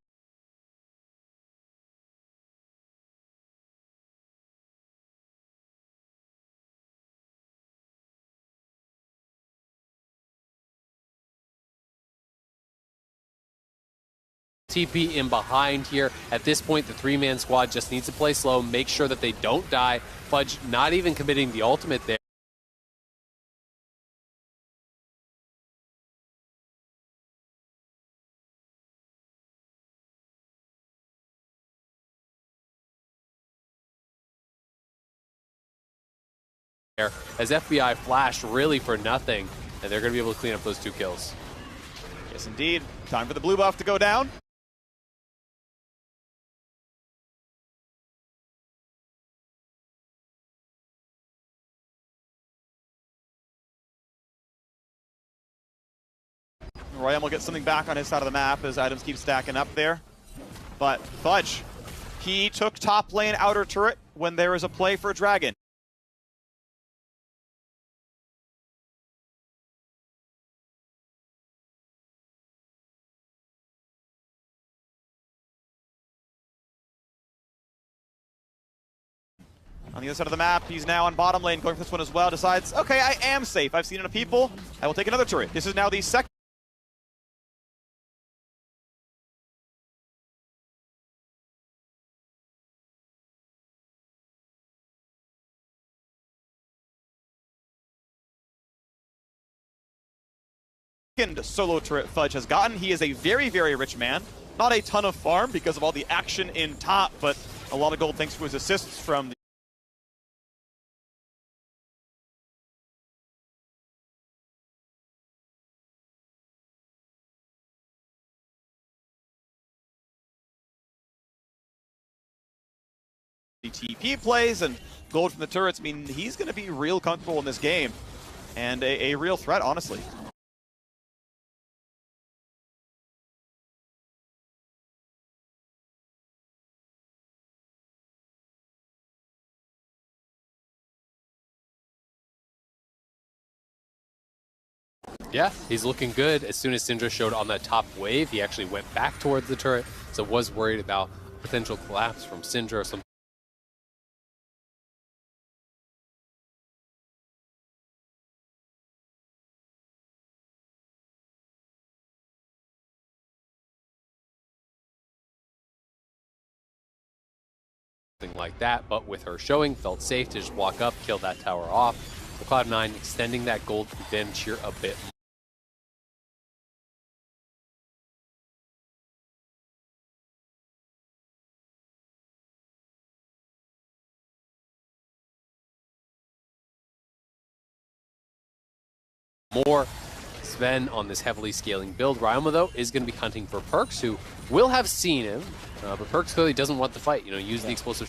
TP in behind here. At this point, the 3-man squad just needs to play slow, make sure that they don't die. Fudge not even committing the ultimate there. As FBI flashed really for nothing, and they're going to be able to clean up those 2 kills. Yes, indeed. Time for the blue buff to go down. Royam will get something back on his side of the map as items keep stacking up there. But Fudge, he took top lane outer turret when there was a play for a dragon. On the other side of the map, he's now on bottom lane, going for this one as well, decides, okay, I am safe. I've seen enough people. I will take another turret. This is now the second. Solo turret Fudge has gotten. He is a very, very rich man. Not a ton of farm because of all the action in top, but a lot of gold thanks to his assists from the TP plays and gold from the turrets. I mean, he's going to be real comfortable in this game and a real threat, honestly. Yeah, he's looking good. As soon as Syndra showed on that top wave, he actually went back towards the turret, so was worried about potential collapse from Syndra or something. Like that, but with her showing, felt safe to just walk up, kill that tower off. The Cloud9 extending that gold advantage here a bit more. more. Sven on this heavily scaling build. Ryoma, though, is going to be hunting for Perkz, who will have seen him, but Perkz clearly doesn't want the fight. You know, use the explosive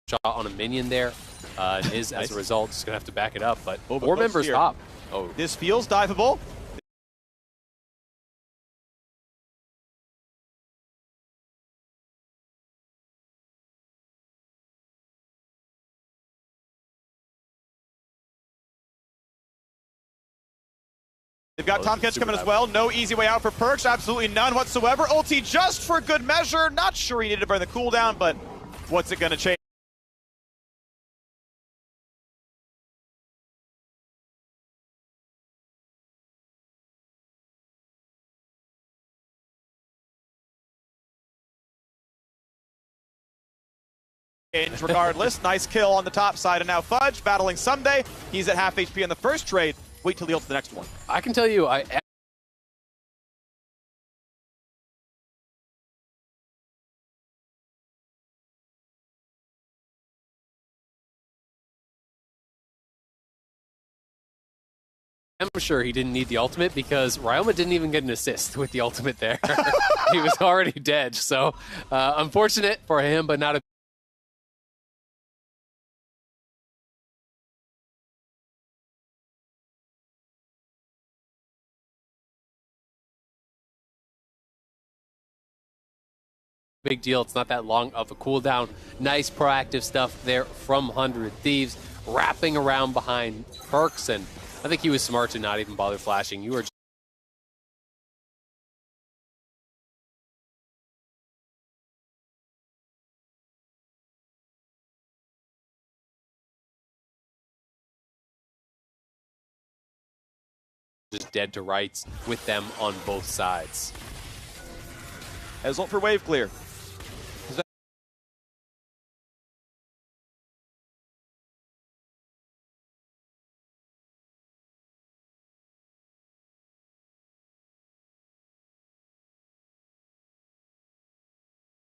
shot on a minion there. Is, as a result, just going to have to back it up, but 4 members top. Oh, this feels diveable. They've got Tomcatch coming as well. No easy way out for Perkz. Absolutely none whatsoever. Ulti just for good measure. Not sure he needed to burn the cooldown, but what's it going to change? Regardless, nice kill on the top side, and now Fudge battling Someday. He's at half HP in the first trade. Wait till he ults the next one. I can tell you, I'm sure he didn't need the ultimate because Ryoma didn't even get an assist with the ultimate there. He was already dead, so unfortunate for him, but not a big deal. It's not that long of a cooldown. Nice proactive stuff there from 100 Thieves, wrapping around behind Perkz, and I think he was smart to not even bother flashing. You are just dead to rights with them on both sides. As ult for wave clear.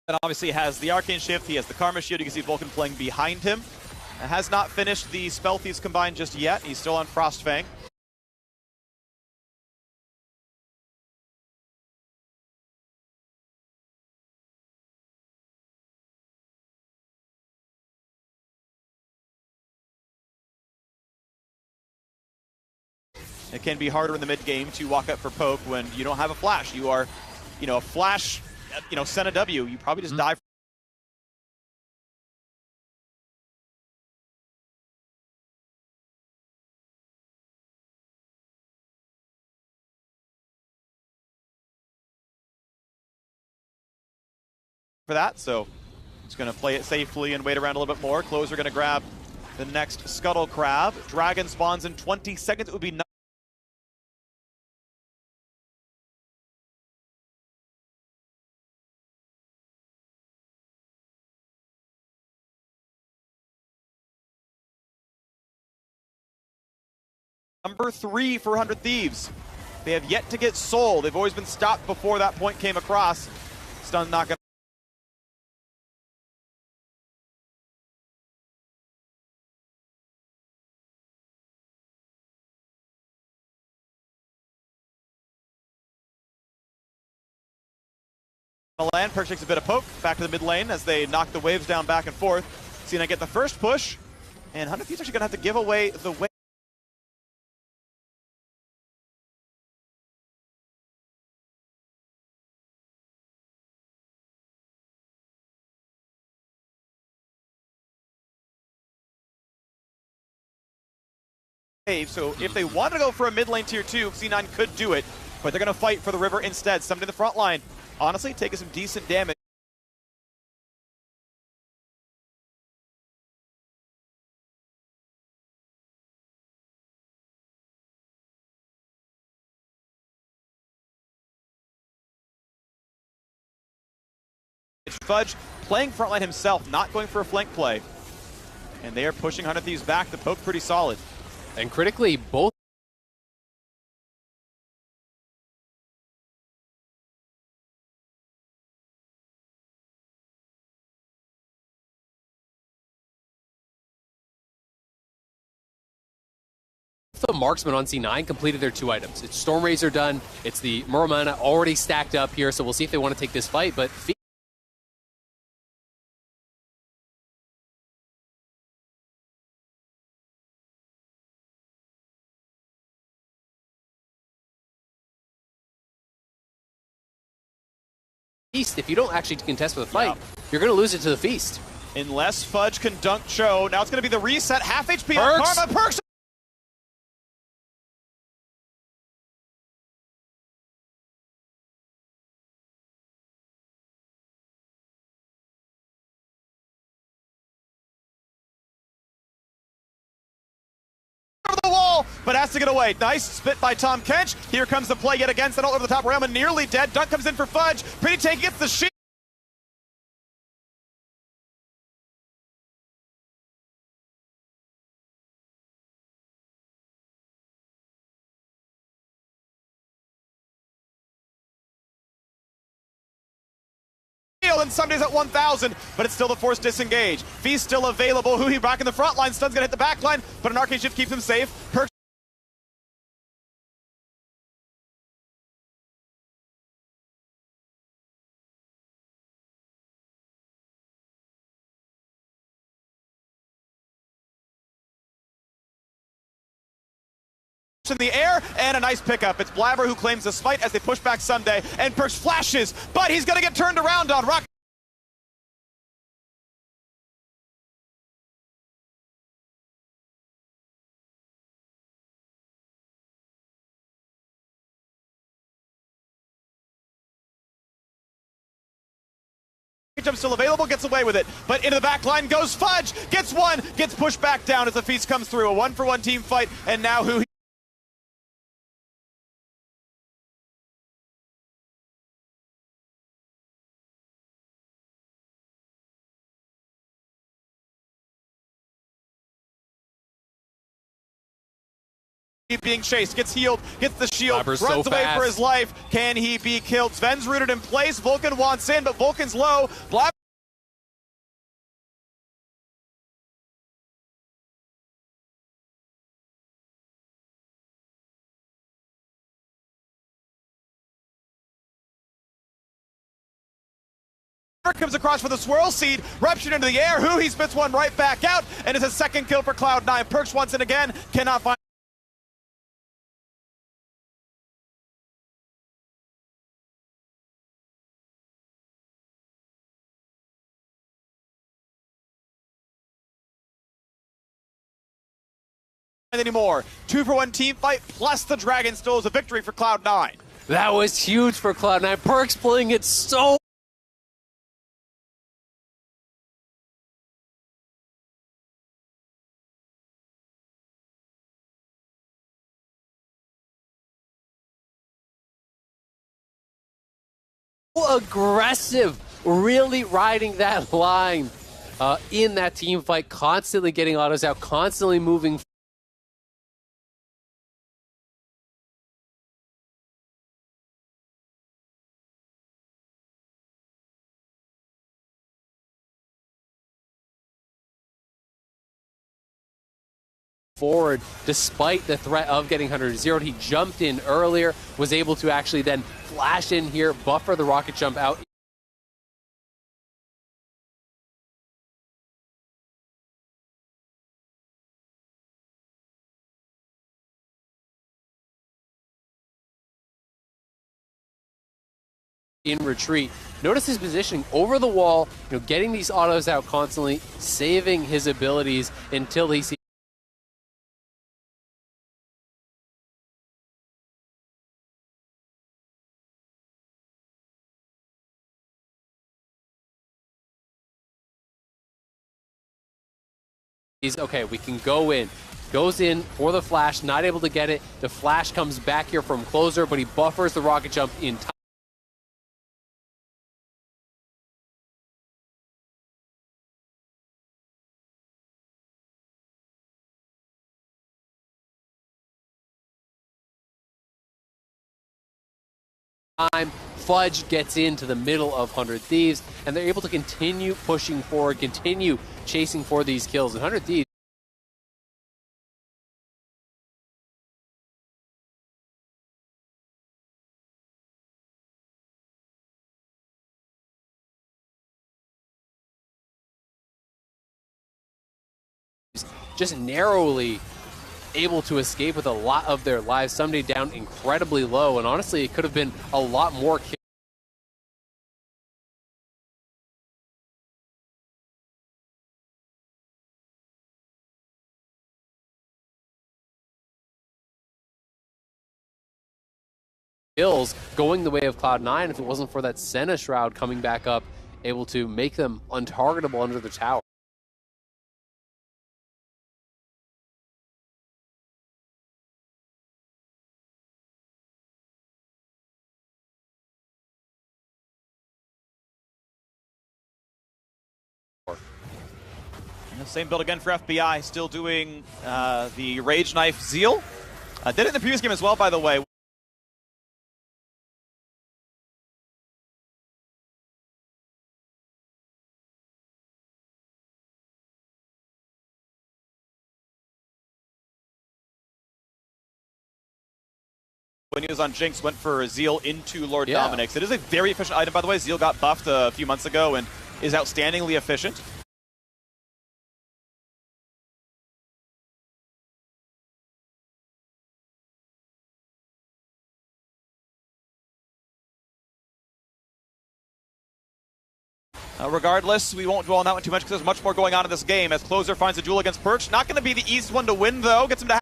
And obviously has the Arcane Shift, he has the Karma Shield, you can see Vulcan playing behind him. Has not finished the Spell Thieves combined just yet, he's still on Frostfang. It can be harder in the mid game to walk up for poke when you don't have a flash. You are, a flash, send a W. You probably just die. For that, so it's going to play it safely and wait around a little bit more. Closer going to grab the next Scuttle Crab. Dragon spawns in 20 seconds. It would be nice. Number 3 for 100 Thieves. They have yet to get Soul. They've always been stopped before that point came across. Stun not gonna. Land Perkz takes a bit of poke back to the mid lane as they knock the waves down back and forth. Cena get the first push, and 100 Thieves actually gonna have to give away the wave. So if they want to go for a mid lane tier 2, C9 could do it, but they're going to fight for the river instead. Somebody in the front line, honestly, taking some decent damage. Fudge playing frontline himself, not going for a flank play. And they are pushing 100 Thieves back. The poke pretty solid. And critically, both The marksman on C9 completed their 2 items. It's Storm Razor done. It's the Muramana already stacked up here, so we'll see if they want to take this fight. But Feast, if you don't actually contest with a fight, you're going to lose it to the Feast. Unless Fudge can dunk Cho. Now it's going to be the reset. Half HP on Karma. Perks. Over the wall, but has to get away. Nice spit by Tom Kench. Here comes the play yet again. Sent all over the top. Railman nearly dead. Dunk comes in for Fudge. Pretty Take gets the shield. And Sunday's at 1,000, but it's still the forced disengage. Feast still available. Huhi back in the front line. Stun's gonna hit the back line, but an arcade shift keeps him safe. Perks in the air, and a nice pickup. It's Blabber who claims the fight as they push back Sunday, and Perks flashes, but he's gonna get turned around on. Rock jump still available, gets away with it, but into the back line goes Fudge, gets one, gets pushed back down as the Feast comes through. A 1-for-1 team fight, and now who being chased, gets healed, gets the shield, Blabber's runs so away fast. for his life. Can he be killed? Sven's rooted in place. Vulcan wants in, but Vulcan's low. Blabber comes across for the swirl seed, Ruption into the air. He spits one right back out, and it's a second kill for Cloud9. Perks once and again, cannot find anymore. 2-for-1 team fight plus the Dragon still is a victory for Cloud9. That was huge for Cloud9. Perks playing it so aggressive, really riding that line in that team fight, constantly getting autos out, constantly moving forward despite the threat of getting 100-0'd. He jumped in earlier, was able to actually then flash in here, buffer the rocket jump out. In retreat. Notice his positioning over the wall, getting these autos out constantly, saving his abilities until he sees okay, we can go in. Goes in for the flash, not able to get it. The flash comes back here from closer, but he buffers the rocket jump in time. Fudge gets into the middle of 100 Thieves, and they're able to continue pushing forward, continue chasing for these kills. And 100 Thieves just narrowly able to escape with a lot of their lives. Somebody down incredibly low, and honestly, it could have been a lot more kills going the way of Cloud9 if it wasn't for that Senna Shroud coming back up, able to make them untargetable under the tower. Same build again for FBI, still doing the Rage Knife Zeal. Did it in the previous game as well, by the way. When he was on Jinx, went for Zeal into Lord Dominic's. It is a very efficient item, by the way. Zeal got buffed a few months ago and is outstandingly efficient. Regardless, we won't dwell on that one too much because there's much more going on in this game as Closer finds a duel against Perch. Not going to be the easiest one to win, though. Gets him to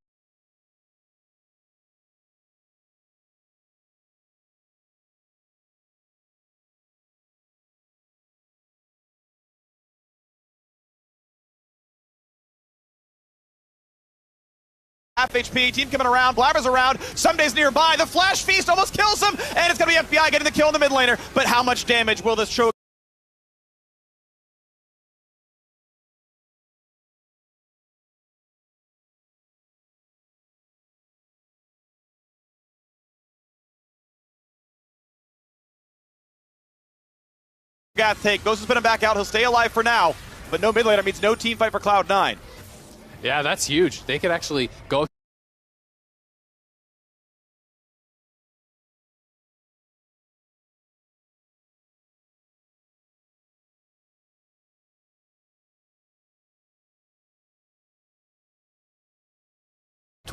half HP, team coming around, Blabber's around, Sunday's nearby, the Flash Feast almost kills him, and it's going to be FBI getting the kill in the mid laner, but how much damage will this show? Take goes to spin him back out, he'll stay alive for now, but no mid laner means no team fight for Cloud9. Yeah, that's huge. They could actually go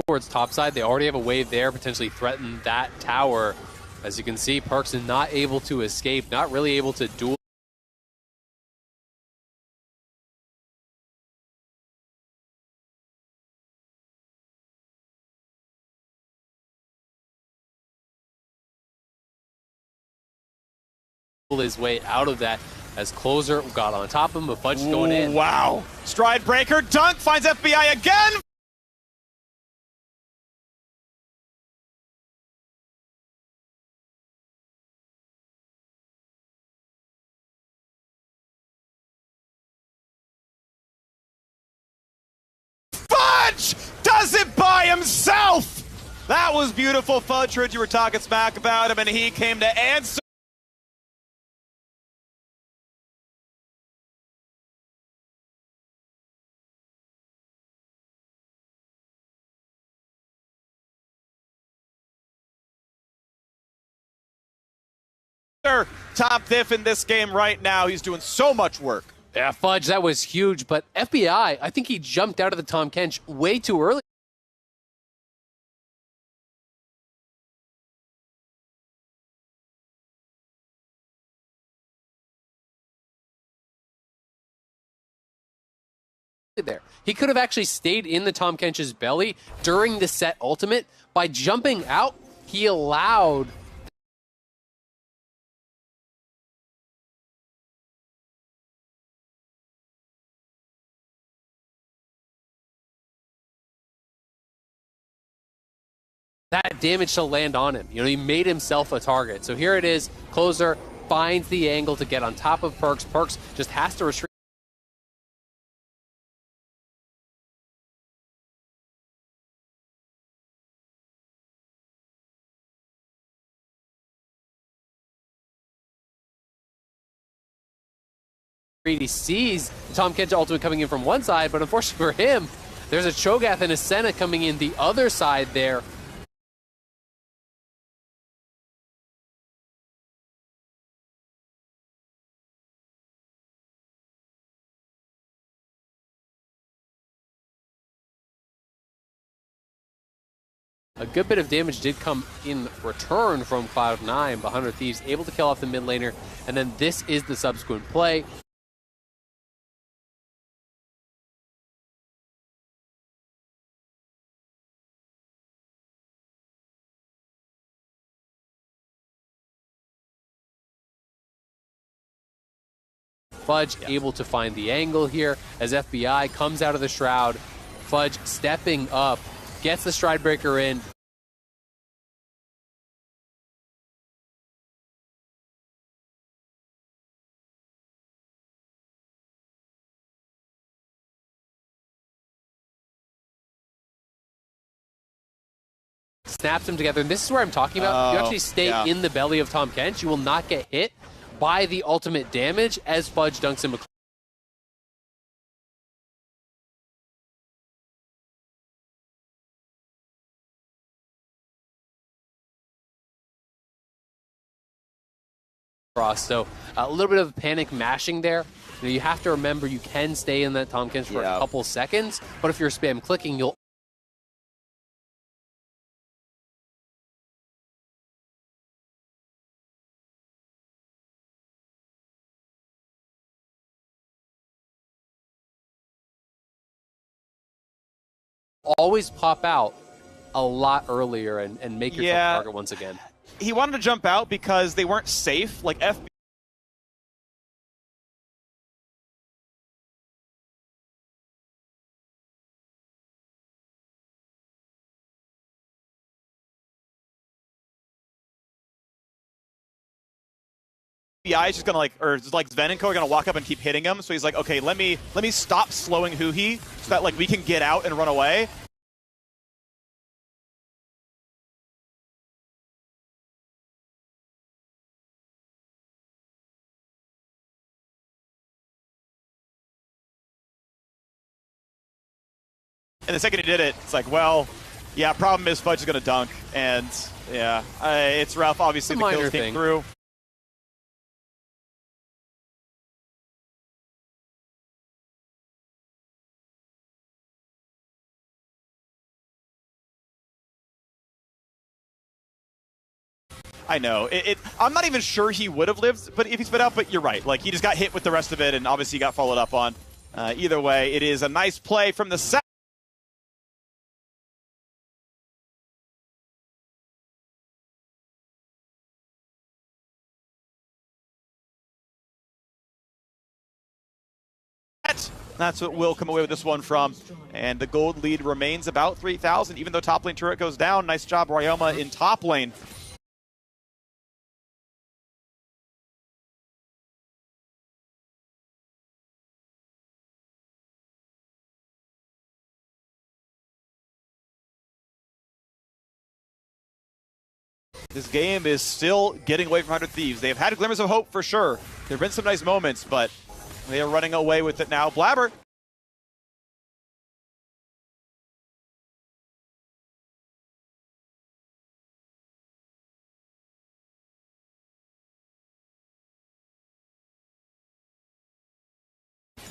towards topside. They already have a wave there, potentially threaten that tower. As you can see, Perks is not able to escape, not really able to duel. His way out of that as Closer got on top of him, but Fudge going in. Wow. Stride breaker, dunk, finds FBI again. Fudge does it by himself. That was beautiful. Fudge heard you were talking smack about him, and he came to answer. Top diff in this game right now. He's doing so much work. Yeah, Fudge, that was huge. But FBI, I think he jumped out of the Tahm Kench way too early. There. He could have actually stayed in the Tahm Kench's belly during the set ultimate. By jumping out, he allowed that damage to land on him. You know, he made himself a target. So here it is. Closer finds the angle to get on top of Perks. Perks just has to restrict. He sees Tahm Kench ultimate coming in from one side, but unfortunately for him, there's a Cho'Gath and a Senna coming in the other side there. A good bit of damage did come in return from Cloud9, but 100 Thieves able to kill off the mid laner, and then this is the subsequent play. Fudge able to find the angle here as FBI comes out of the Shroud. Fudge stepping up, gets the Stride Breaker in. Snaps them together, and this is where I'm talking about. You actually stay in the belly of Tahm Kench, you will not get hit by the ultimate damage as Fudge dunks him. So a little bit of panic mashing there. You have to remember you can stay in that Tahm Kench for a couple seconds, but if you're spam clicking, you'll always pop out a lot earlier and make yourself target once again. He wanted to jump out because they weren't safe. Like FBI is just gonna Sven and Co are gonna walk up and keep hitting him. So he's like, okay, let me stop slowing Huhi so that like we can get out and run away. And the second he did it, it's like, well, yeah, problem is Fudge is going to dunk. And, yeah, it's rough. Obviously, the kills came through. I know. I'm not even sure he would have lived, but if he spit out, but you're right. Like, he just got hit with the rest of it, and obviously got followed up on. Either way, it is a nice play from the set. That's what we'll come away with this one from. And the gold lead remains about 3,000, even though top lane turret goes down. Nice job, Ryoma, in top lane. This game is still getting away from 100 Thieves. They've had glimmers of hope for sure. There have been some nice moments, but they are running away with it now. Blabber.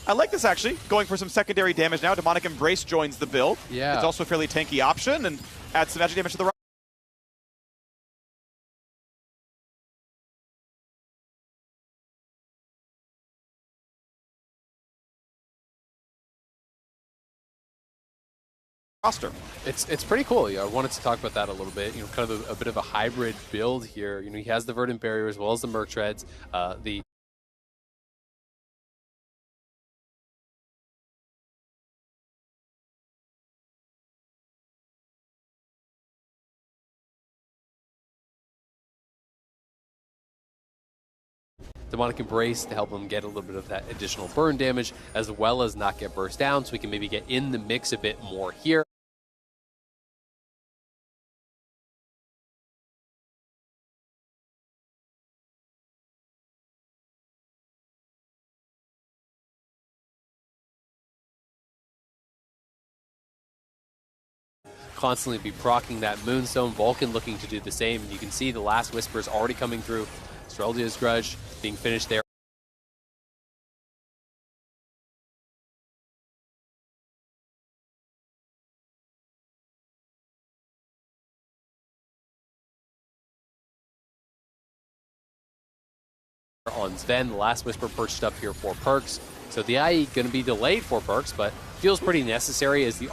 I like this actually, going for some secondary damage now. Demonic Embrace joins the build. Yeah. It's also a fairly tanky option and adds some magic damage to the right. Roster. It's pretty cool. I wanted to talk about that a little bit. Kind of a bit of a hybrid build here. He has the Verdant Barrier as well as the Merc Treads. Demonic Embrace to help him get a little bit of that additional burn damage, as well as not get burst down, so we can maybe get in the mix a bit more here. Constantly be proccing that Moonstone. Vulcan looking to do the same. And you can see the last Whispers already coming through. Streldia's Grudge being finished there. on Sven. The last Whisper perched up here for Perks. So the IE going to be delayed for Perks, but feels pretty necessary as the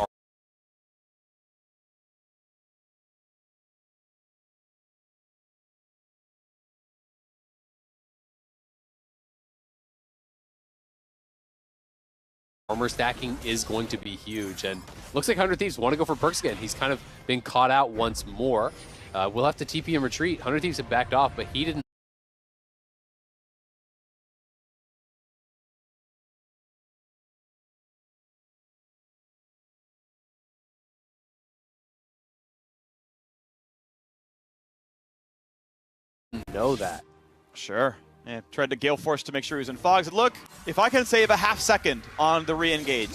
armor stacking is going to be huge. And looks like 100 Thieves want to go for Perks again. He's kind of been caught out once more. We'll have to TP and retreat. 100 Thieves have backed off, but he didn't. Know that. Sure. And tried to Gale Force to make sure he was in fog. Said, look, if I can save a half second on the re-engage.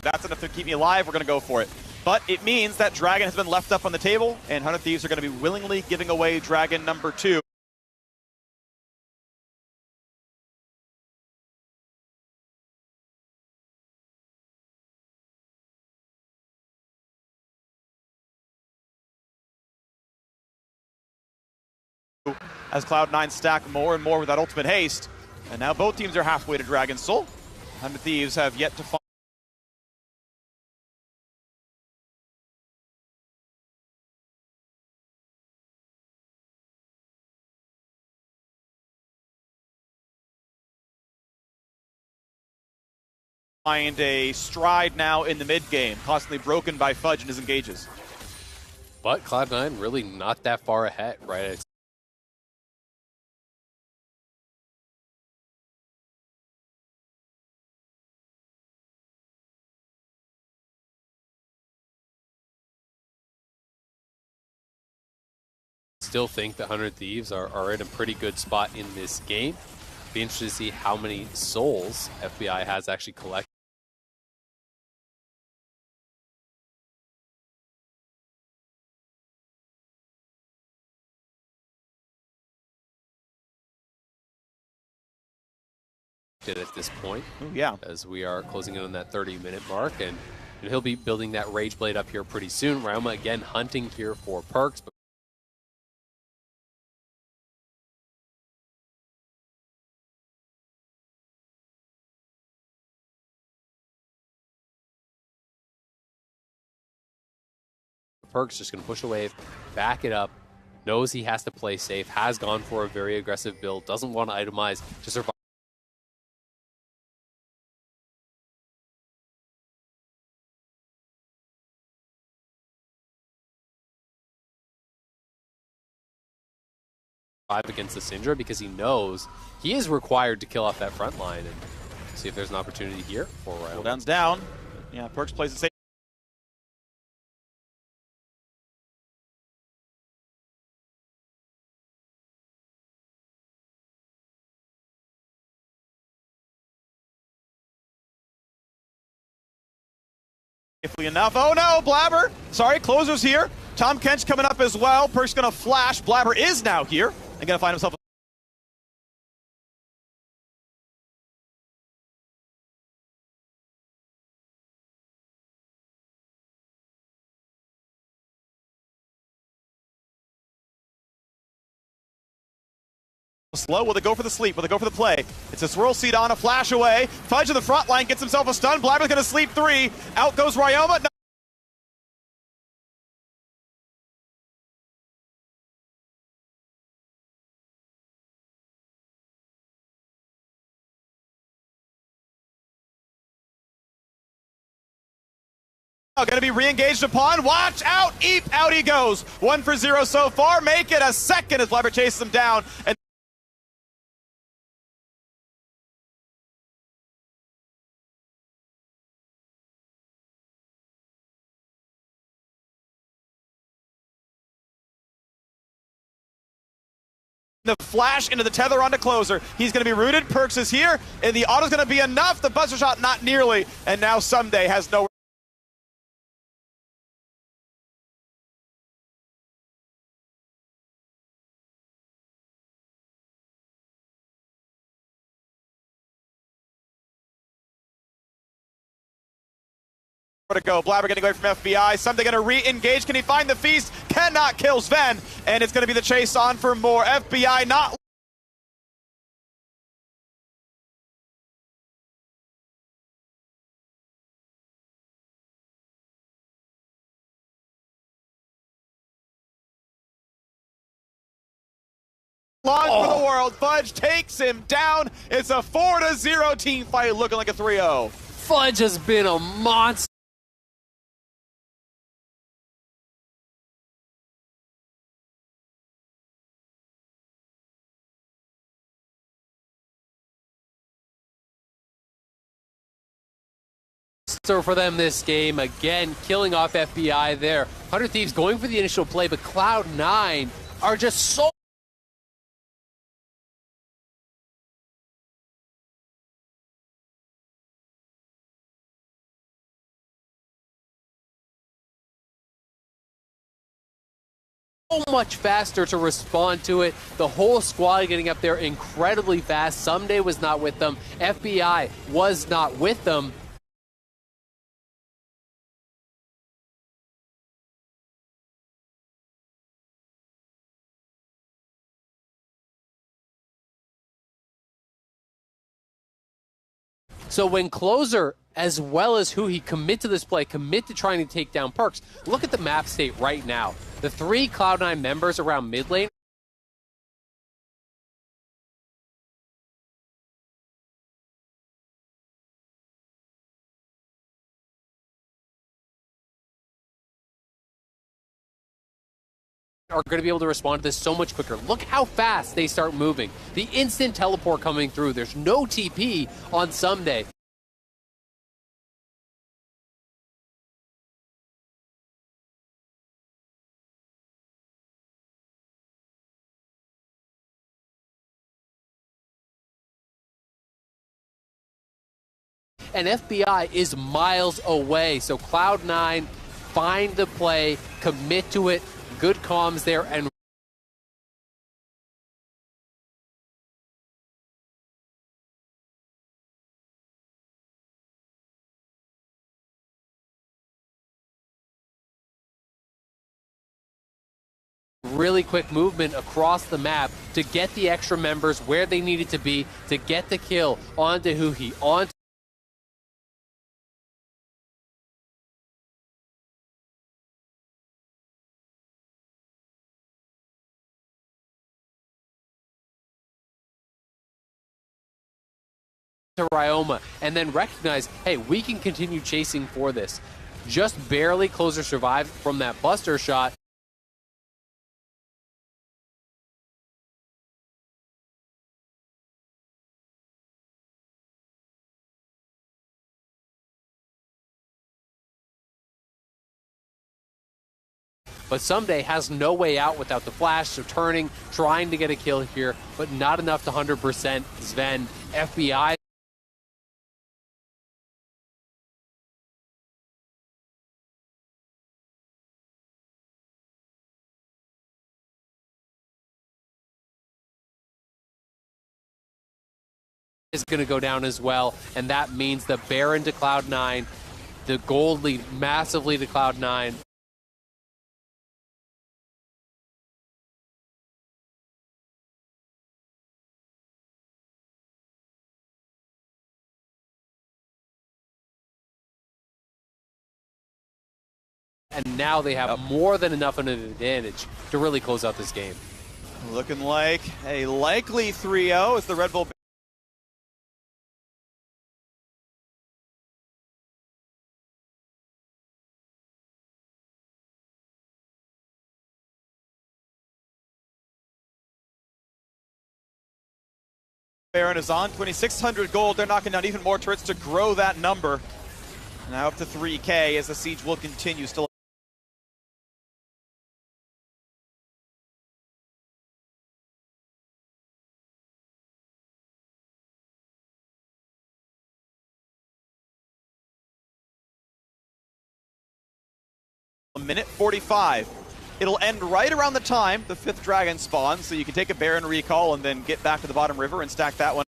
That's enough to keep me alive, we're going to go for it. But it means that Dragon has been left up on the table, and 100 Thieves are going to be willingly giving away Dragon number 2. As Cloud9 stack more and more with that ultimate haste. And now both teams are halfway to Dragon's Soul. 100 Thieves have yet to find. Find a stride now in the mid game, constantly broken by Fudge in his engages. But Cloud9 really not that far ahead, right? Still think that 100 Thieves are in a pretty good spot in this game. Be interested to see how many souls FBI has actually collected. At this point. Ooh, yeah. As we are closing in on that 30-minute mark, and he'll be building that Rage Blade up here pretty soon. Ryoma again hunting here for Perks. But Perks just going to push away, back it up, knows he has to play safe, has gone for a very aggressive build, doesn't want to itemize to survive. Against the Syndra because he knows he is required to kill off that front line, and see if there's an opportunity here for Ryoma. Down's down. Yeah, Perks plays it safe. Safely enough. Oh no, Blabber! Sorry, Closer's here. Tom Kench coming up as well. Perk's gonna flash. Blabber is now here and gonna find himself slow. Will they go for the sleep? Will they go for the play? It's a swirl seed on a flash away. Fudge in the front line gets himself a stun. Blabber's gonna sleep 3. Out goes Ryoma. Going to be re-engaged upon. Watch out! Eep! Out he goes. 1 for 0 so far. Make it a second as Blabber chases him down. And the flash into the tether onto Closer. He's going to be rooted. Perks is here. And the auto's going to be enough. The buzzer shot not nearly. And now Someday has no to go. Blabber getting away from FBI. Something going to re-engage. Can he find the feast? Cannot kill Sven. And it's going to be the chase on for more. FBI not long for the world. Fudge takes him down. It's a 4-0 team fight, looking like a 3-0. Fudge has been a monster. For them this game, again, killing off FBI there. 100 Thieves going for the initial play, but Cloud9 are just so much faster to respond to it. The whole squad getting up there incredibly fast. Someday was not with them. FBI was not with them. So when Closer, as well as who he commit to this play, commit to trying to take down Perks, look at the map state right now. The 3 Cloud9 members around mid lane are going to be able to respond to this so much quicker. Look how fast they start moving. The instant teleport coming through. There's no TP on Someday. And FBI is miles away. So Cloud9 find the play, commit to it, good comms there, and really quick movement across the map to get the extra members where they needed to be to get the kill onto Huhi, onto Ryoma, and then recognize, hey, we can continue chasing for this. Just barely Closer survived from that buster shot. But Someday has no way out without the flash, so turning, trying to get a kill here, but not enough to 100% Sven. FBI is going to go down as well, and that means the Baron to Cloud9, the gold lead massively to Cloud9. And now they have more than enough of an advantage to really close out this game. Looking like a likely 3-0 as the Red Bull Baron is on 2,600 gold. They're knocking down even more turrets to grow that number. Now up to 3K as the siege will continue. Still a minute 45. It'll end right around the time the 5th dragon spawns, so you can take a Baron recall and then get back to the bottom river and stack that one.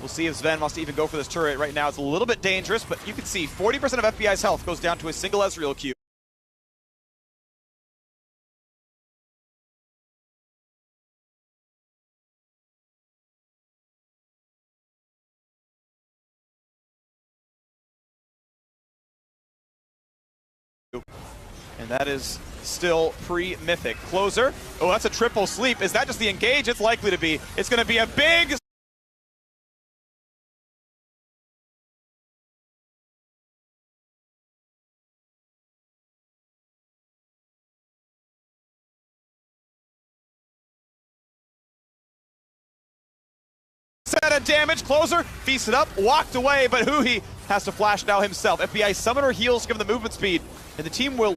We'll see if Sven wants to even go for this turret. Right now it's a little bit dangerous, but you can see 40% of FBI's health goes down to a single Ezreal Q. And that is still pre-mythic. Closer. Oh, that's a triple sleep. Is that just the engage? It's likely to be. It's going to be a big... set of damage. Closer feasts it up, walked away, but Huhi has to flash now himself. FBI Summoner heals, give him the movement speed, and the team will...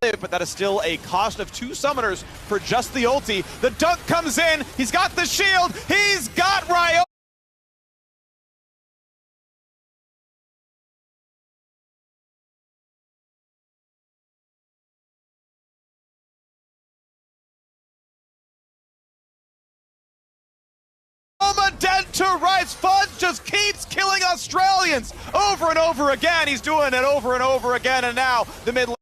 live, but that is still a cost of 2 summoners for just the ulti. The dunk comes in, he's got the shield, he's got Ryo. Dead to Rise. Fudge just keeps killing Australians over and over again. He's doing it over and over again, and now the mid lane.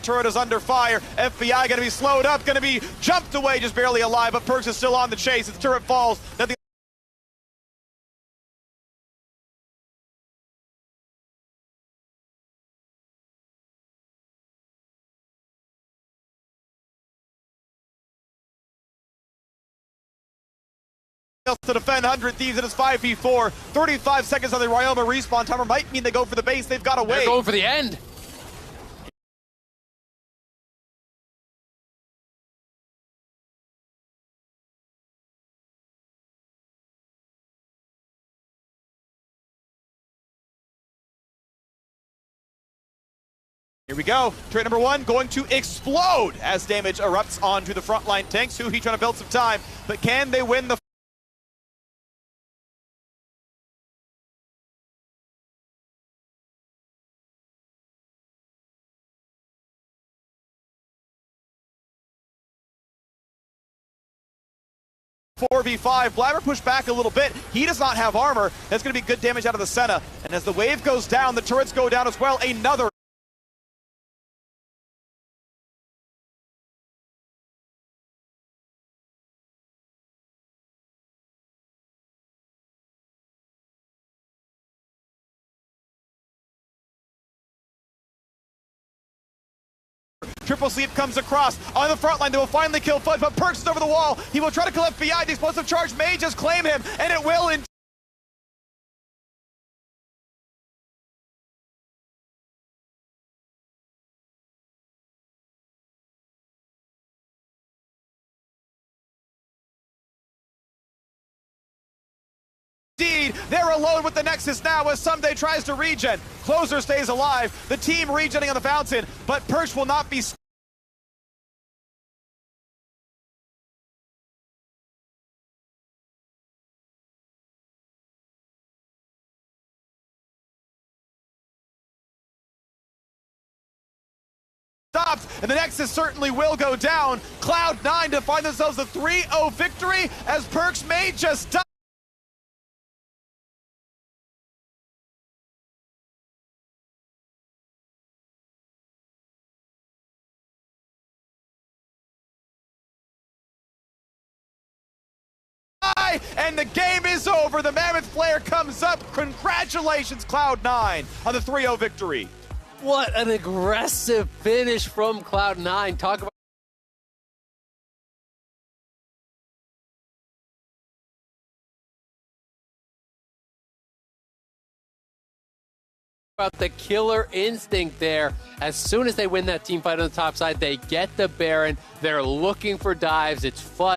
Turret is under fire. FBI going to be slowed up, going to be jumped away, just barely alive, but Perkz is still on the chase. As the turret falls, now the to defend 100 Thieves. It is 5v4. 35 seconds on the Ryoma respawn timer. Might mean they go for the base. They've got to wait. They're going for the end. Here we go. Turret number 1 going to explode as damage erupts onto the frontline tanks. Huhi trying to build some time, but can they win the... .4v5. Blabber pushed back a little bit. He does not have armor. That's going to be good damage out of the Senna. And as the wave goes down, the turrets go down as well. Another... Triple Sleep comes across on the front line. They will finally kill Fudge, but Perkz is over the wall. He will try to kill FBI. The explosive charge may just claim him, and it will indeed. They're alone with the Nexus now as Someday tries to regen. Closer stays alive. The team regenning on the fountain, but Perkz will not be... stopped, and the Nexus certainly will go down. Cloud9 to find themselves a 3-0 victory as Perkz may just die. And the game is over. The Mammoth Flare comes up. Congratulations, Cloud9, on the 3-0 victory. What an aggressive finish from Cloud9. Talk about the killer instinct there. As soon as they win that team fight on the top side, they get the Baron. They're looking for dives. It's fun.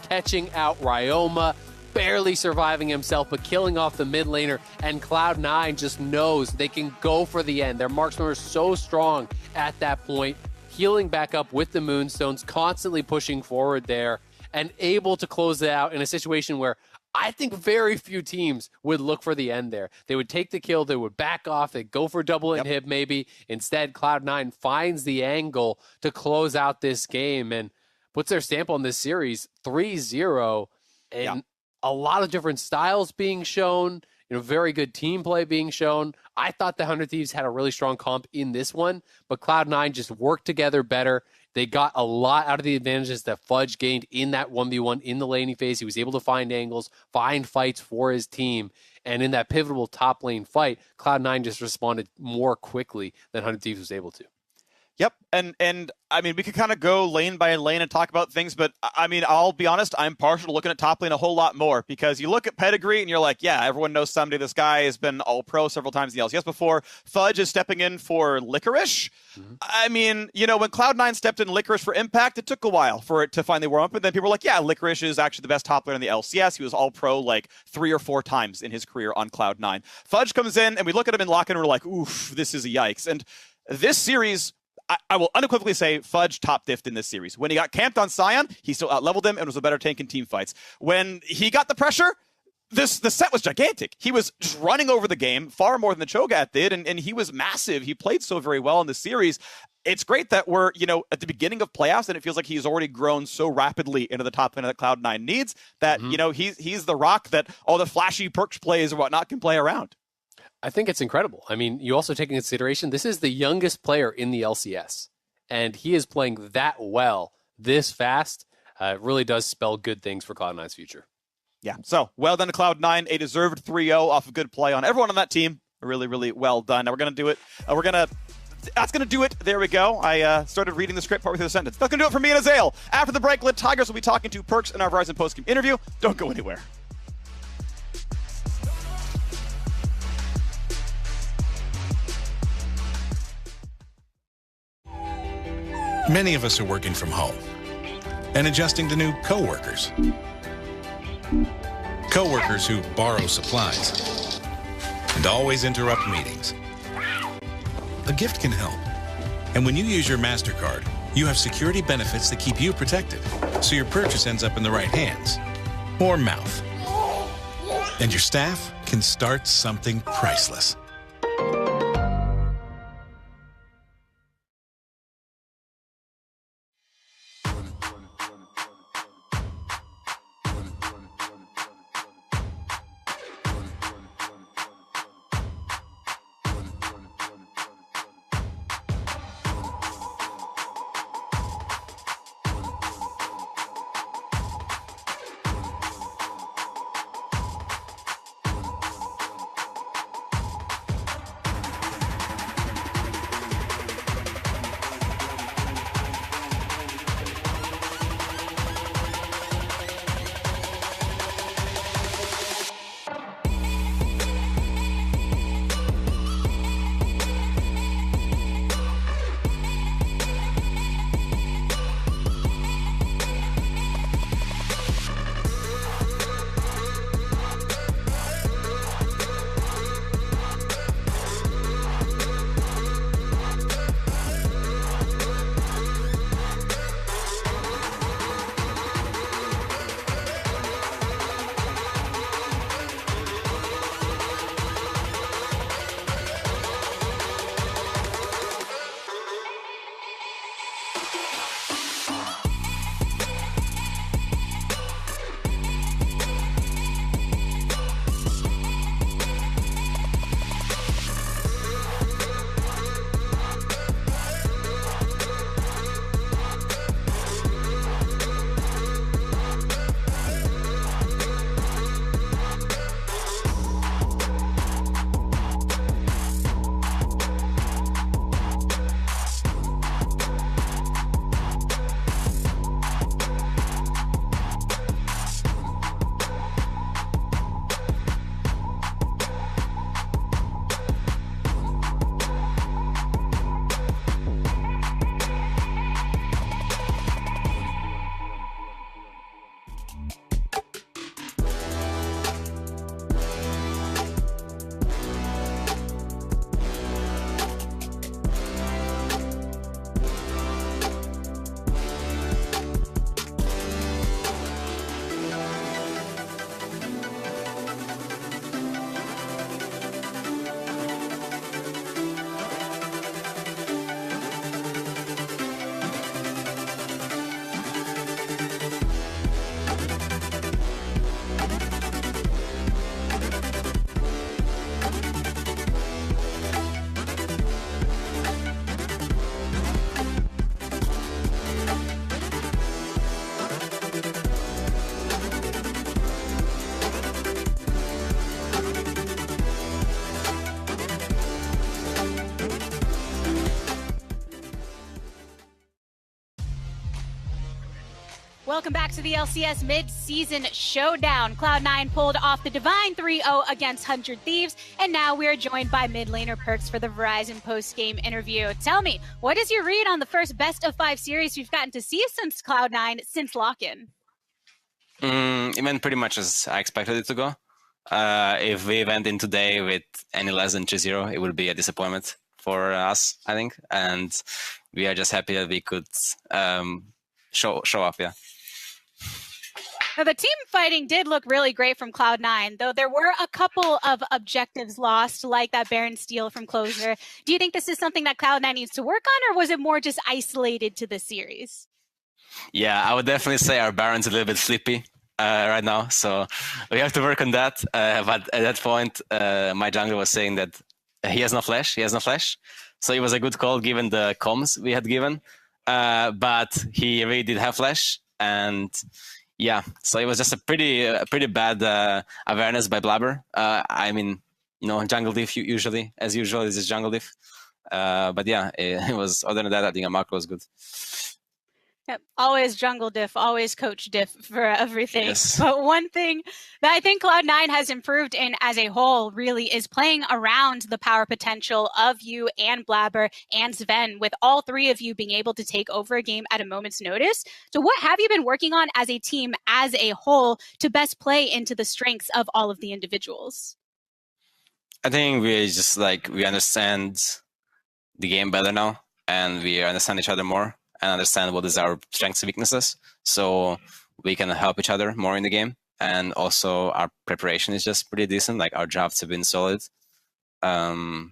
catching out Ryoma, barely surviving himself, but killing off the mid laner, and Cloud9 just knows they can go for the end. Their marksmen are so strong at that point, healing back up with the Moonstones, constantly pushing forward there, and able to close it out in a situation where I think very few teams would look for the end there. They would take the kill, they would back off, they'd go for double inhib maybe. Instead, Cloud9 finds the angle to close out this game and puts their stamp on this series 3-0. And a lot of different styles being shown, very good team play being shown. I thought the 100 Thieves had a really strong comp in this one, but Cloud9 just worked together better. They got a lot out of the advantages that Fudge gained in that 1v1 in the laning phase. He was able to find angles, find fights for his team. And in that pivotal top lane fight, Cloud9 just responded more quickly than 100 Thieves was able to. Yep, and I mean, we could kind of go lane by lane and talk about things, but I mean, I'll be honest, I'm partial to looking at top lane a whole lot more, because you look at pedigree and you're like, yeah, everyone knows someday this guy has been all-pro several times in the LCS before. Fudge is stepping in for Licorice. I mean, when Cloud9 stepped in Licorice for Impact, it took a while for it to finally warm up, and then people were like, yeah, Licorice is actually the best top laner in the LCS. He was all-pro like 3 or 4 times in his career on Cloud9. Fudge comes in, and we look at him in lock, and we're like, oof, this is a yikes. And this series, I will unequivocally say Fudge top diffed in this series. When he got camped on Sion, he still outleveled him and was a better tank in team fights. When he got the pressure, the set was gigantic. He was just running over the game far more than the Cho'Gath did, and he was massive. He played so very well in the series. It's great that we're, at the beginning of playoffs, and it feels like he's already grown so rapidly into the top lane that Cloud9 needs that, he's the rock that all the flashy perks plays or whatnot can play around. I think it's incredible. I mean, you also take into consideration, this is the youngest player in the LCS, and he is playing that well this fast. It really does spell good things for Cloud9's future. Yeah, so well done to Cloud9, a deserved 3-0 off a good play on everyone on that team. Really, really well done. Now we're going to do it. That's going to do it. There we go. I started reading the script partway through the sentence. That's going to do it for me and Azael. After the break, Lit Tigers will be talking to Perks in our Verizon post-game interview. Don't go anywhere. Many of us are working from home and adjusting to new coworkers. Coworkers who borrow supplies and always interrupt meetings. A gift can help. And when you use your MasterCard, you have security benefits that keep you protected, so your purchase ends up in the right hands or mouth. And your staff can start something priceless. Welcome back to the LCS Mid-Season Showdown. Cloud9 pulled off the Divine 3-0 against 100 Thieves, and now we are joined by mid laner Perkz for the Verizon post-game interview. Tell me, what is your read on the first best-of-5 series you've gotten to see since Cloud9, since lock-in? It went pretty much as I expected it to go. If we went in today with any less than 3-0, it would be a disappointment for us, I think. And we are just happy that we could show off, yeah. Now, the team fighting did look really great from Cloud9, though there were a couple of objectives lost, like that Baron steal from Closer. Do you think this is something that Cloud9 needs to work on, or was it more just isolated to the series? Yeah, I would definitely say our Baron's a little bit flippy right now, so we have to work on that. But at that point, my jungler was saying that he has no flash, So it was a good call given the comms we had given. But he really did have flash, and yeah, so it was just a pretty bad awareness by Blabber. I mean, jungle diff usually, as usual, is just jungle diff. But yeah, it was, other than that, I think our macro was good. Yep. Always jungle diff, always coach diff for everything. Yes. But one thing that I think Cloud9 has improved in as a whole really is playing around the power potential of you and Blabber and Sven, with all three of you being able to take over a game at a moment's notice. So what have you been working on as a team as a whole to best play into the strengths of all of the individuals? I think we understand the game better now, and we understand each other more and understand what is our strengths and weaknesses, so we can help each other more in the game. And also our preparation is just pretty decent. Like, our drafts have been solid, and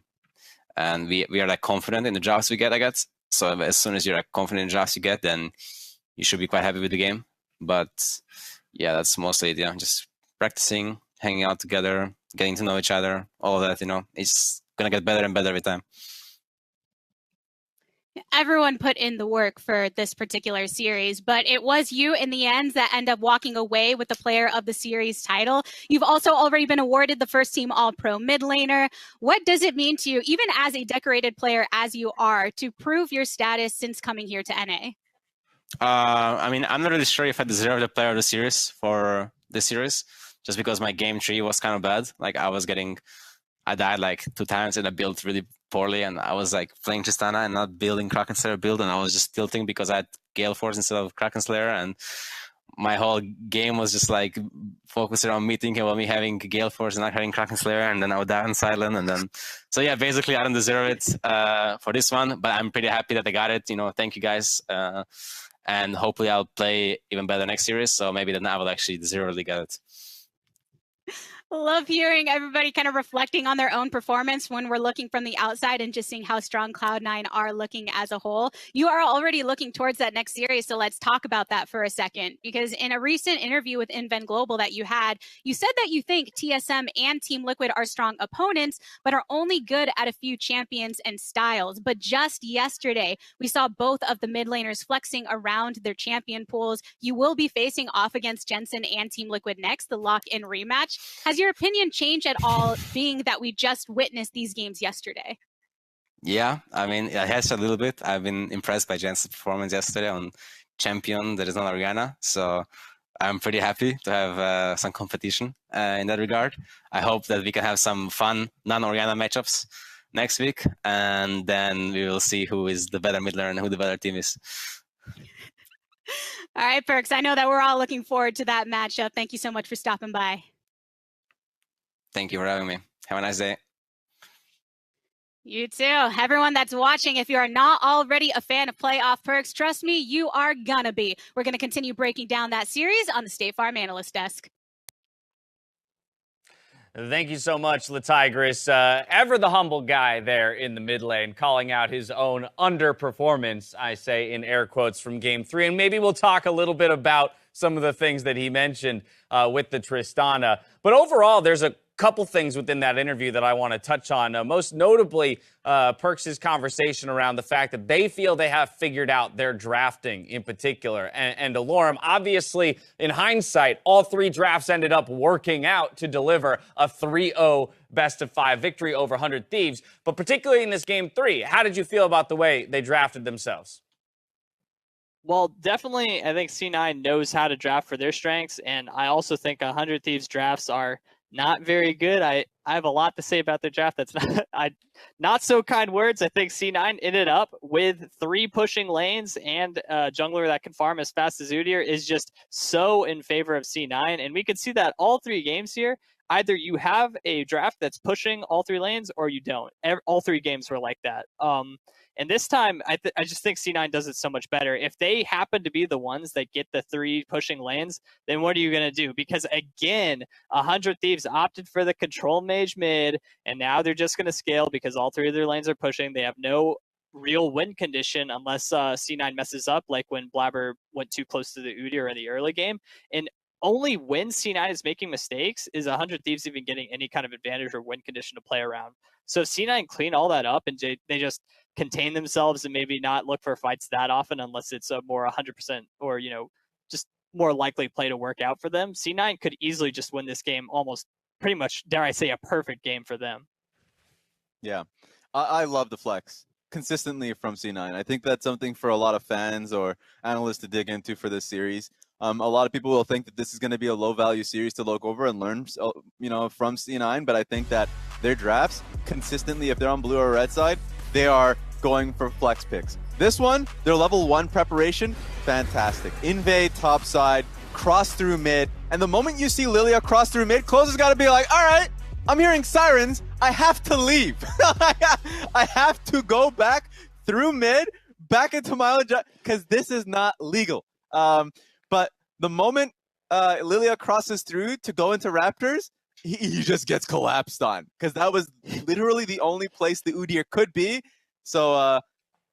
we are like confident in the drafts we get, I guess. So as soon as you're like confident in the drafts you get, then you should be quite happy with the game. But yeah, that's mostly it. Yeah, just practicing, hanging out together, getting to know each other, all of that. It's gonna get better and better every time. Everyone put in the work for this particular series, but it was you in the end that end up walking away with the player of the series title. You've also already been awarded the first team All-Pro mid laner. What does it mean to you, even as a decorated player as you are, to prove your status since coming here to NA? I mean, I'm not really sure if I deserve the player of the series for this series, just because my game 3 was kind of bad. Like, I died like 2 times and I built really poorly, and I was like playing Tristana and not building Kraken Slayer build, and I was just tilting because I had Gale Force instead of Kraken Slayer, and my whole game was just like focused around me thinking about me having Gale Force and not having Kraken Slayer, and then I would die on Silent, and then so yeah, basically I don't deserve it for this one, but I'm pretty happy that I got it. Thank you guys, and hopefully I'll play even better next series, so maybe then I will actually deservedly get it. Love hearing everybody kind of reflecting on their own performance when we're looking from the outside and just seeing how strong Cloud9 are looking as a whole. You are already looking towards that next series, so let's talk about that for a second. Because in a recent interview with InVen Global that you had, you said that you think TSM and Team Liquid are strong opponents, but are only good at a few champions and styles. But just yesterday, we saw both of the mid laners flexing around their champion pools. You will be facing off against Jensen and Team Liquid next, the lock-in rematch. Has your opinion changed at all, being that we just witnessed these games yesterday? Yeah, I mean, it has a little bit. I've been impressed by Jensen's performance yesterday on Champion that is not Orianna, so I'm pretty happy to have some competition in that regard. I hope that we can have some fun non-Orianna matchups next week, and then we will see who is the better mid laner and who the better team is. All right, Perkz, I know that we're all looking forward to that matchup. Thank you so much for stopping by. Thank you for having me. Have a nice day. You too. Everyone that's watching, if you are not already a fan of Playoff Perkz, trust me, you are gonna be. We're gonna continue breaking down that series on the State Farm Analyst Desk. Thank you so much, Latigris. Ever the humble guy there in the mid lane, calling out his own underperformance, I say in air quotes, from Game 3. And maybe we'll talk a little bit about some of the things that he mentioned with the Tristana. But overall, there's a couple things within that interview that I want to touch on. Most notably, Perkz' conversation around the fact that they feel they have figured out their drafting in particular. And Alorum, obviously, in hindsight, all 3 drafts ended up working out to deliver a 3-0 best-of-5 victory over 100 Thieves. But particularly in this Game 3, how did you feel about the way they drafted themselves? Well, definitely, I think C9 knows how to draft for their strengths, and I also think 100 Thieves drafts are not very good. I have a lot to say about their draft. That's not so kind words. I think C9 ended up with 3 pushing lanes and a jungler that can farm as fast as Udyr is just so in favor of C9, and we could see that all 3 games here. Either you have a draft that's pushing all 3 lanes, or you don't. All 3 games were like that. And this time, I just think C9 does it so much better. If they happen to be the ones that get the 3 pushing lanes, then what are you going to do? Because again, 100 Thieves opted for the control mage mid, and now they're just going to scale because all 3 of their lanes are pushing. They have no real win condition unless C9 messes up, like when Blabber went too close to the Udyr in the early game. And only when C9 is making mistakes is 100 Thieves even getting any kind of advantage or win condition to play around. So if C9 clean all that up and they just contain themselves and maybe not look for fights that often unless it's a more 100% or, just more likely play to work out for them, C9 could easily just win this game almost pretty much, dare I say, a perfect game for them. Yeah, I love the flex consistently from C9. I think that's something for a lot of fans or analysts to dig into for this series. A lot of people will think that this is going to be a low-value series to look over and learn, from C9. But I think that their drafts consistently, if they're on blue or red side, they are going for flex picks. This one, their level 1 preparation, fantastic. Invade top side, cross through mid, and the moment you see Lilia cross through mid, Closer's got to be like, all right, I'm hearing sirens, I have to leave. I have to go back through mid, back into my own, because this is not legal. But the moment Lilia crosses through to go into Raptors, he just gets collapsed on, because that was literally the only place the Udyr could be. So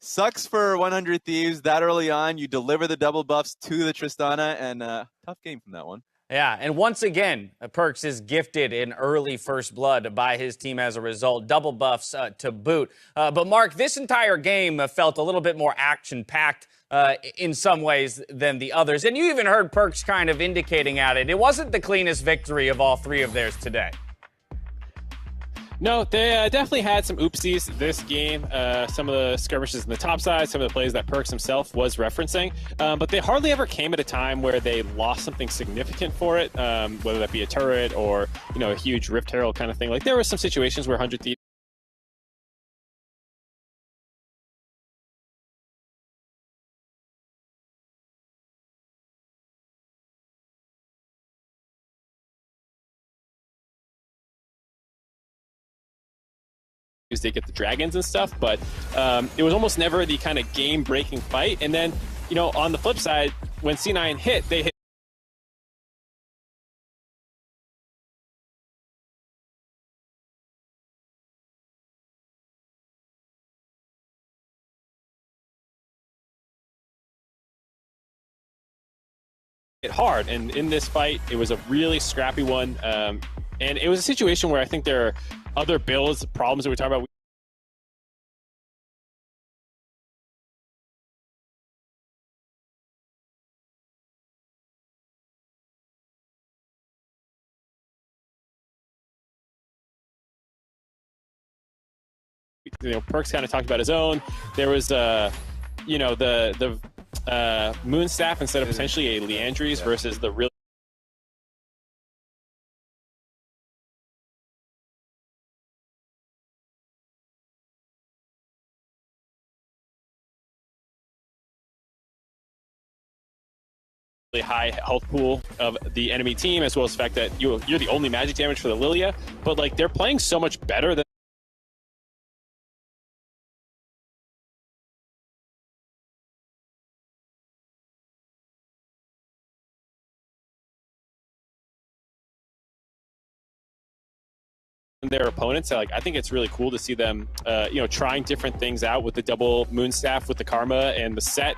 sucks for 100 Thieves that early on. You deliver the double buffs to the Tristana, and tough game from that one. Yeah, and once again, Perkz is gifted in early first blood by his team as a result. Double buffs to boot. But Mark, this entire game felt a little bit more action-packed in some ways than the others. And you even heard Perkz kind of indicating at it. It wasn't the cleanest victory of all 3 of theirs today. No, they definitely had some oopsies this game. Some of the skirmishes in the top side, some of the plays that Perkz himself was referencing. But they hardly ever came at a time where they lost something significant for it, whether that be a turret or, a huge Rift Herald kind of thing. Like, there were some situations where 100 Thieves they get the dragons and stuff, but it was almost never the kind of game-breaking fight. And then, on the flip side, when C9 hit, they hit it hard. And in this fight, it was a really scrappy one. And it was a situation where I think there are other builds, problems that we talk about. Perkz kind of talked about his own. There was, the Moon Staff instead of potentially a Leandry's versus the real. High health pool of the enemy team, as well as the fact that you're the only magic damage for the Lilia, but like they're playing so much better than their opponents. So, I think it's really cool to see them, trying different things out with the double Moon Staff, with the Karma and the set.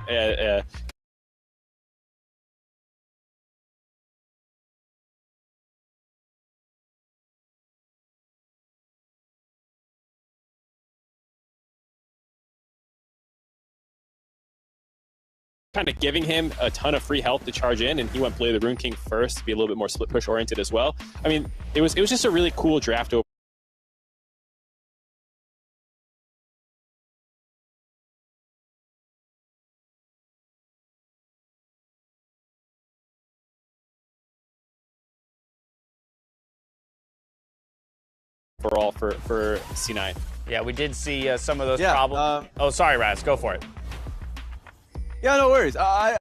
Kind of giving him a ton of free health to charge in, and he went play the Rune King first to be a little bit more split push oriented as well. I mean, it was just a really cool draft over. overall for C9. Yeah, we did see some of those problems. Oh, sorry, Raz, go for it. Yeah, no worries. I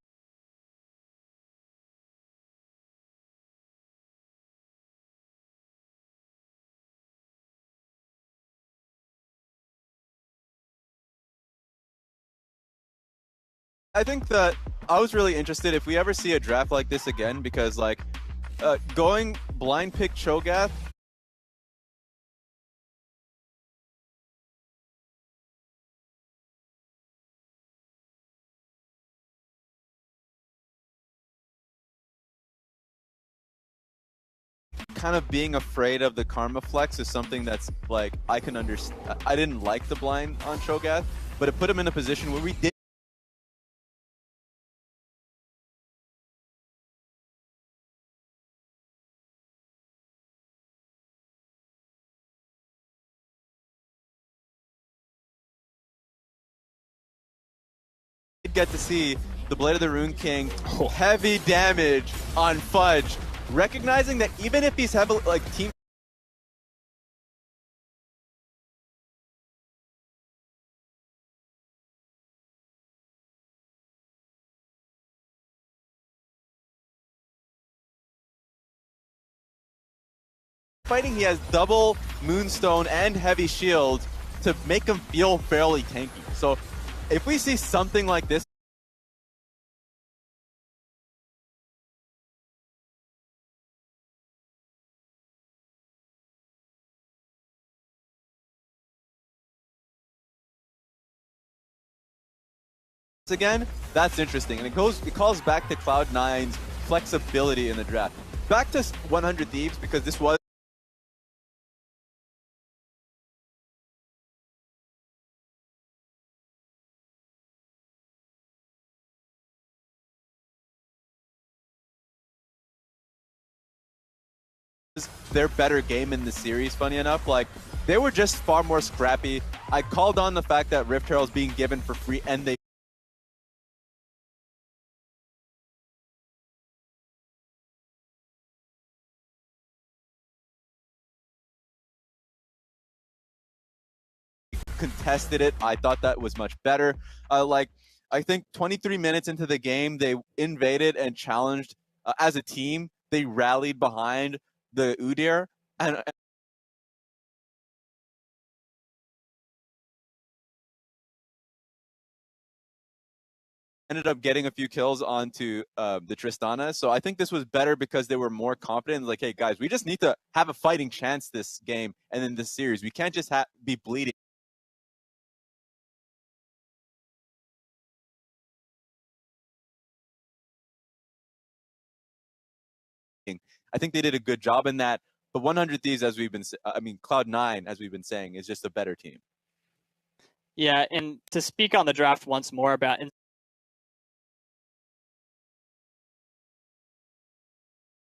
think that I was really interested if we ever see a draft like this again, because like going blind pick Cho'Gath, kind of being afraid of the Karma Flex is something that's like I can understand. I didn't like the blind on Cho'Gath, but it put him in a position where we did. Get to see the Blade of the Rune King heavy damage on Fudge, recognizing that even if he's heavily like team fighting, he has double Moonstone and heavy shield to make him feel fairly tanky. So if we see something like this again, that's interesting, and it calls back to Cloud9's flexibility in the draft. Back to 100 Thieves, because this was their better game in the series, funny enough. Like, they were just far more scrappy. I called on the fact that Rift Herald's being given for free, and they contested it. I thought that was much better. I think 23 minutes into the game, they invaded and challenged as a team. They rallied behind the Udyr and ended up getting a few kills onto the Tristana. So I think this was better because they were more confident. Like, hey guys, we just need to have a fighting chance this game and in this series. We can't just be bleeding. I think they did a good job in that. But 100 Thieves, Cloud9, as we've been saying, is just a better team. Yeah, and to speak on the draft once more about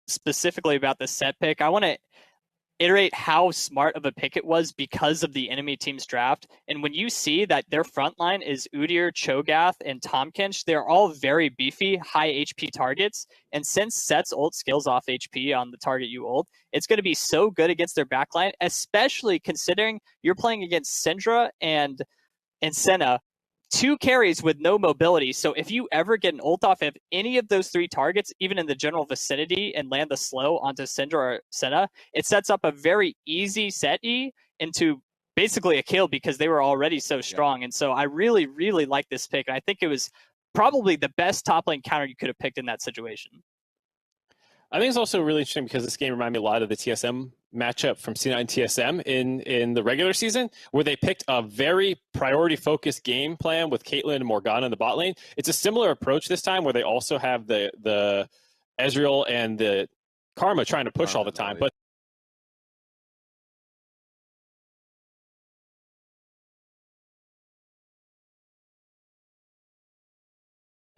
specifically about the set pick, I want to iterate how smart of a pick it was because of the enemy team's draft. And when you see that their front line is Udyr, Cho'Gath, and Tahm-Kench, they're all very beefy, high HP targets. And since Set's ult skills off HP on the target you ult, it's going to be so good against their backline, especially considering you're playing against Syndra and Senna, 2 carries with no mobility. So if you ever get an ult off of any of those 3 targets, even in the general vicinity, and land the slow onto Syndra or Senna, it sets up a very easy set E into basically a kill because they were already so strong. And so I really, really like this pick. And I think it was probably the best top lane counter you could have picked in that situation. I think it's also really interesting because this game reminded me a lot of the TSM matchup from C9 TSM in the regular season, where they picked a very priority-focused game plan with Caitlyn and Morgana in the bot lane. It's a similar approach this time, where they also have the Ezreal and the Karma trying to push all the time, but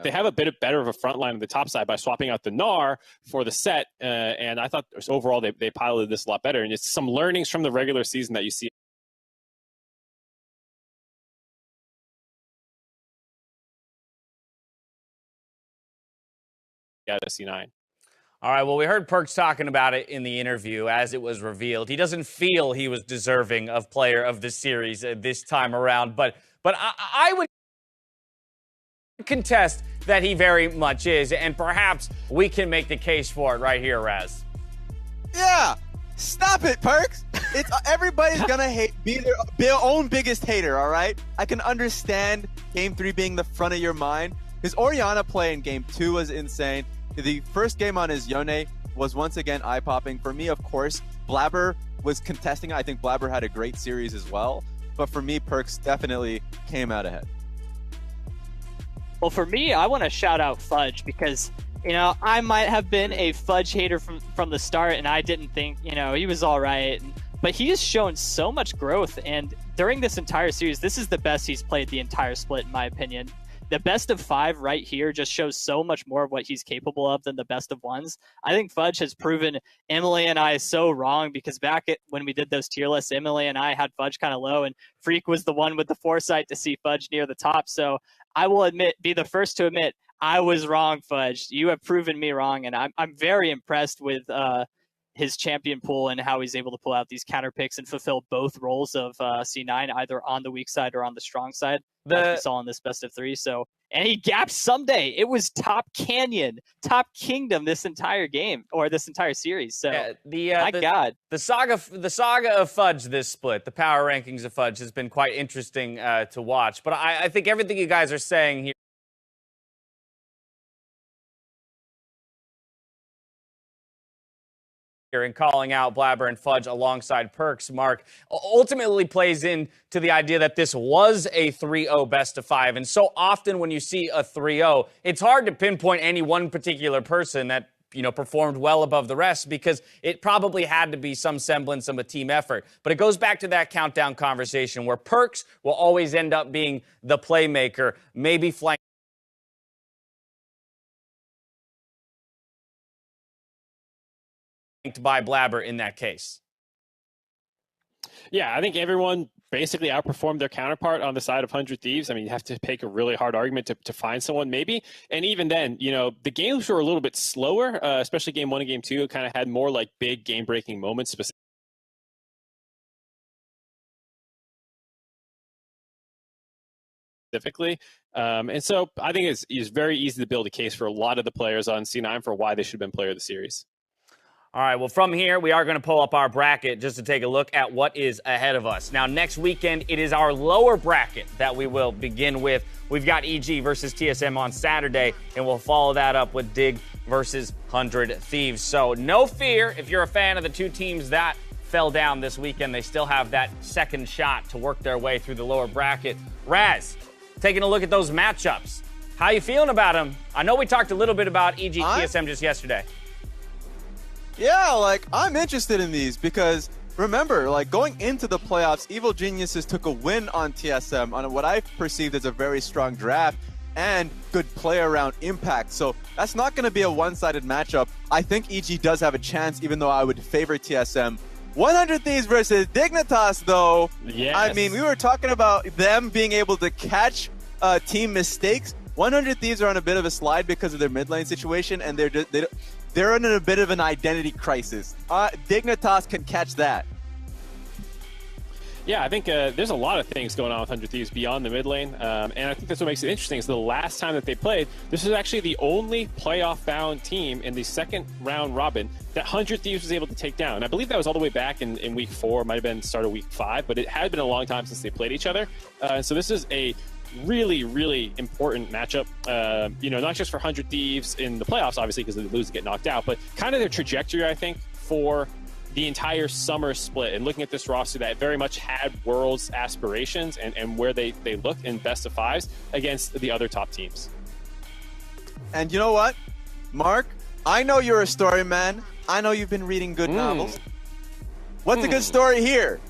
they have a bit better of a front line on the top side by swapping out the Gnar for the set, and I thought overall they piloted this a lot better, and it's some learnings from the regular season that you see. Yeah, to C9. All right, well, we heard Perks talking about it in the interview as it was revealed. He doesn't feel he was deserving of player of the series this time around, but I would contest that he very much is, and perhaps we can make the case for it right here, Raz. Yeah, stop it, Perks. It's everybody's gonna be their own biggest hater. All right, I can understand Game 3 being the front of your mind. His Orianna play in Game 2 was insane. The first game on his Yone was once again eye-popping. For me, of course, Blabber was contesting. I think Blabber had a great series as well. But for me, Perks definitely came out ahead. Well, for me, I want to shout out Fudge because, I might have been a Fudge hater from the start, and I didn't think, he was all right. But he has shown so much growth, and during this entire series, this is the best he's played the entire split, in my opinion. The best of 5 right here just shows so much more of what he's capable of than the best of 1s. I think Fudge has proven Emily and I so wrong because when we did those tier lists, Emily and I had Fudge kind of low, and Freak was the one with the foresight to see Fudge near the top. So I will be the first to admit, I was wrong, Fudge. You have proven me wrong, and I'm very impressed with his champion pool and how he's able to pull out these counter picks and fulfill both roles of C9, either on the weak side or on the strong side, as we saw in this best of 3. So, and he gapped someday. It was top canyon, top kingdom this entire game or this entire series. So, my God, the saga of Fudge this split, the power rankings of Fudge has been quite interesting to watch. But I think everything you guys are saying here and calling out Blabber and Fudge alongside Perks, Mark, ultimately plays into the idea that this was a 3-0 best of 5. And so often when you see a 3-0, it's hard to pinpoint any one particular person that performed well above the rest because it probably had to be some semblance of a team effort. But it goes back to that countdown conversation where Perks will always end up being the playmaker, maybe flanked by Blabber in that case. Yeah, I think everyone basically outperformed their counterpart on the side of 100 Thieves. I mean, you have to make a really hard argument to find someone maybe. And even then, the games were a little bit slower, especially Game 1 and Game 2. It kind of had more like big game-breaking moments specifically. And so I think it's very easy to build a case for a lot of the players on C9 for why they should have been player of the series. All right, well, from here, we are going to pull up our bracket just to take a look at what is ahead of us. Now, next weekend, it is our lower bracket that we will begin with. We've got EG versus TSM on Saturday, and we'll follow that up with Dig versus 100 Thieves. So no fear if you're a fan of the two teams that fell down this weekend. They still have that second shot to work their way through the lower bracket. Raz, taking a look at those matchups. How you feeling about them? I know we talked a little bit about EG TSM just yesterday. Yeah, I'm interested in these because remember, going into the playoffs, Evil Geniuses took a win on TSM on what I perceived as a very strong draft and good play around impact. So that's not going to be a one-sided matchup. I think EG does have a chance, even though I would favor TSM. 100 Thieves versus Dignitas, though. Yes. I mean, we were talking about them being able to catch team mistakes. 100 Thieves are on a bit of a slide because of their mid lane situation, and they're in a bit of an identity crisis. Dignitas can catch that. Yeah, I think there's a lot of things going on with 100 Thieves beyond the mid lane, and I think that's what makes it interesting. Is the last time that they played, this is actually the only playoff-bound team in the second round robin that 100 Thieves was able to take down. And I believe that was all the way back in week 4, might have been start of week 5, but it had been a long time since they played each other. So this is a really, really important matchup, not just for 100 Thieves in the playoffs, obviously, because they lose to get knocked out, but kind of their trajectory, I think, for the entire summer split. And looking at this roster that very much had Worlds aspirations and where they looked in best of 5s against the other top teams. And you know what, Mark? I know you're a story man. I know you've been reading good novels. What's a good story here?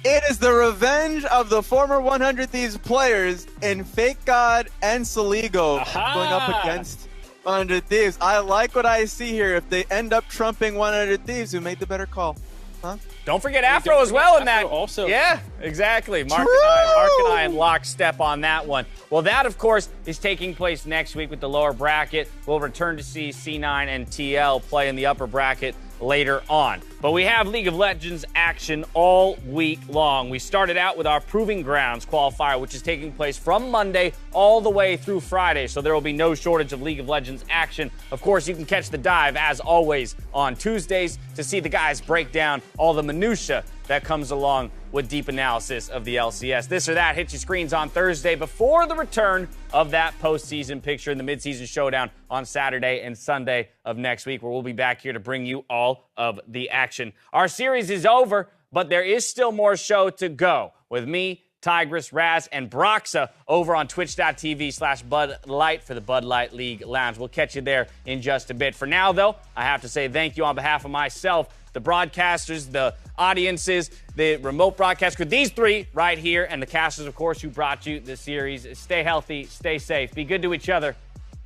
It is the revenge of the former 100 Thieves players in Fake God and Soligo going up against 100 Thieves. I like what I see here. If they end up trumping 100 Thieves, who made the better call? Huh? Don't forget Afro as well in that. Also, yeah, exactly. Mark and I in lockstep on that one. Well, that, of course, is taking place next week with the lower bracket. We'll return to see C9 and TL play in the upper bracket later on. But we have League of Legends action all week long. We started out with our Proving Grounds qualifier, which is taking place from Monday all the way through Friday, so there will be no shortage of League of Legends action. Of course, you can catch the dive, as always, on Tuesdays to see the guys break down all the minutia that comes along with deep analysis of the LCS. This or That hits your screens on Thursday before the return of that postseason picture in the midseason showdown on Saturday and Sunday of next week, where we'll be back here to bring you all of the action. Our series is over, but there is still more show to go with me, Tigris, Raz, and Broxa over on twitch.tv/Bud Light for the Bud Light League Lounge. We'll catch you there in just a bit. For now, though, I have to say thank you on behalf of myself, the broadcasters, the audiences, the remote broadcast crew, these three right here, and the casters, of course, who brought you the series. Stay healthy, stay safe, be good to each other.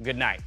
Good night.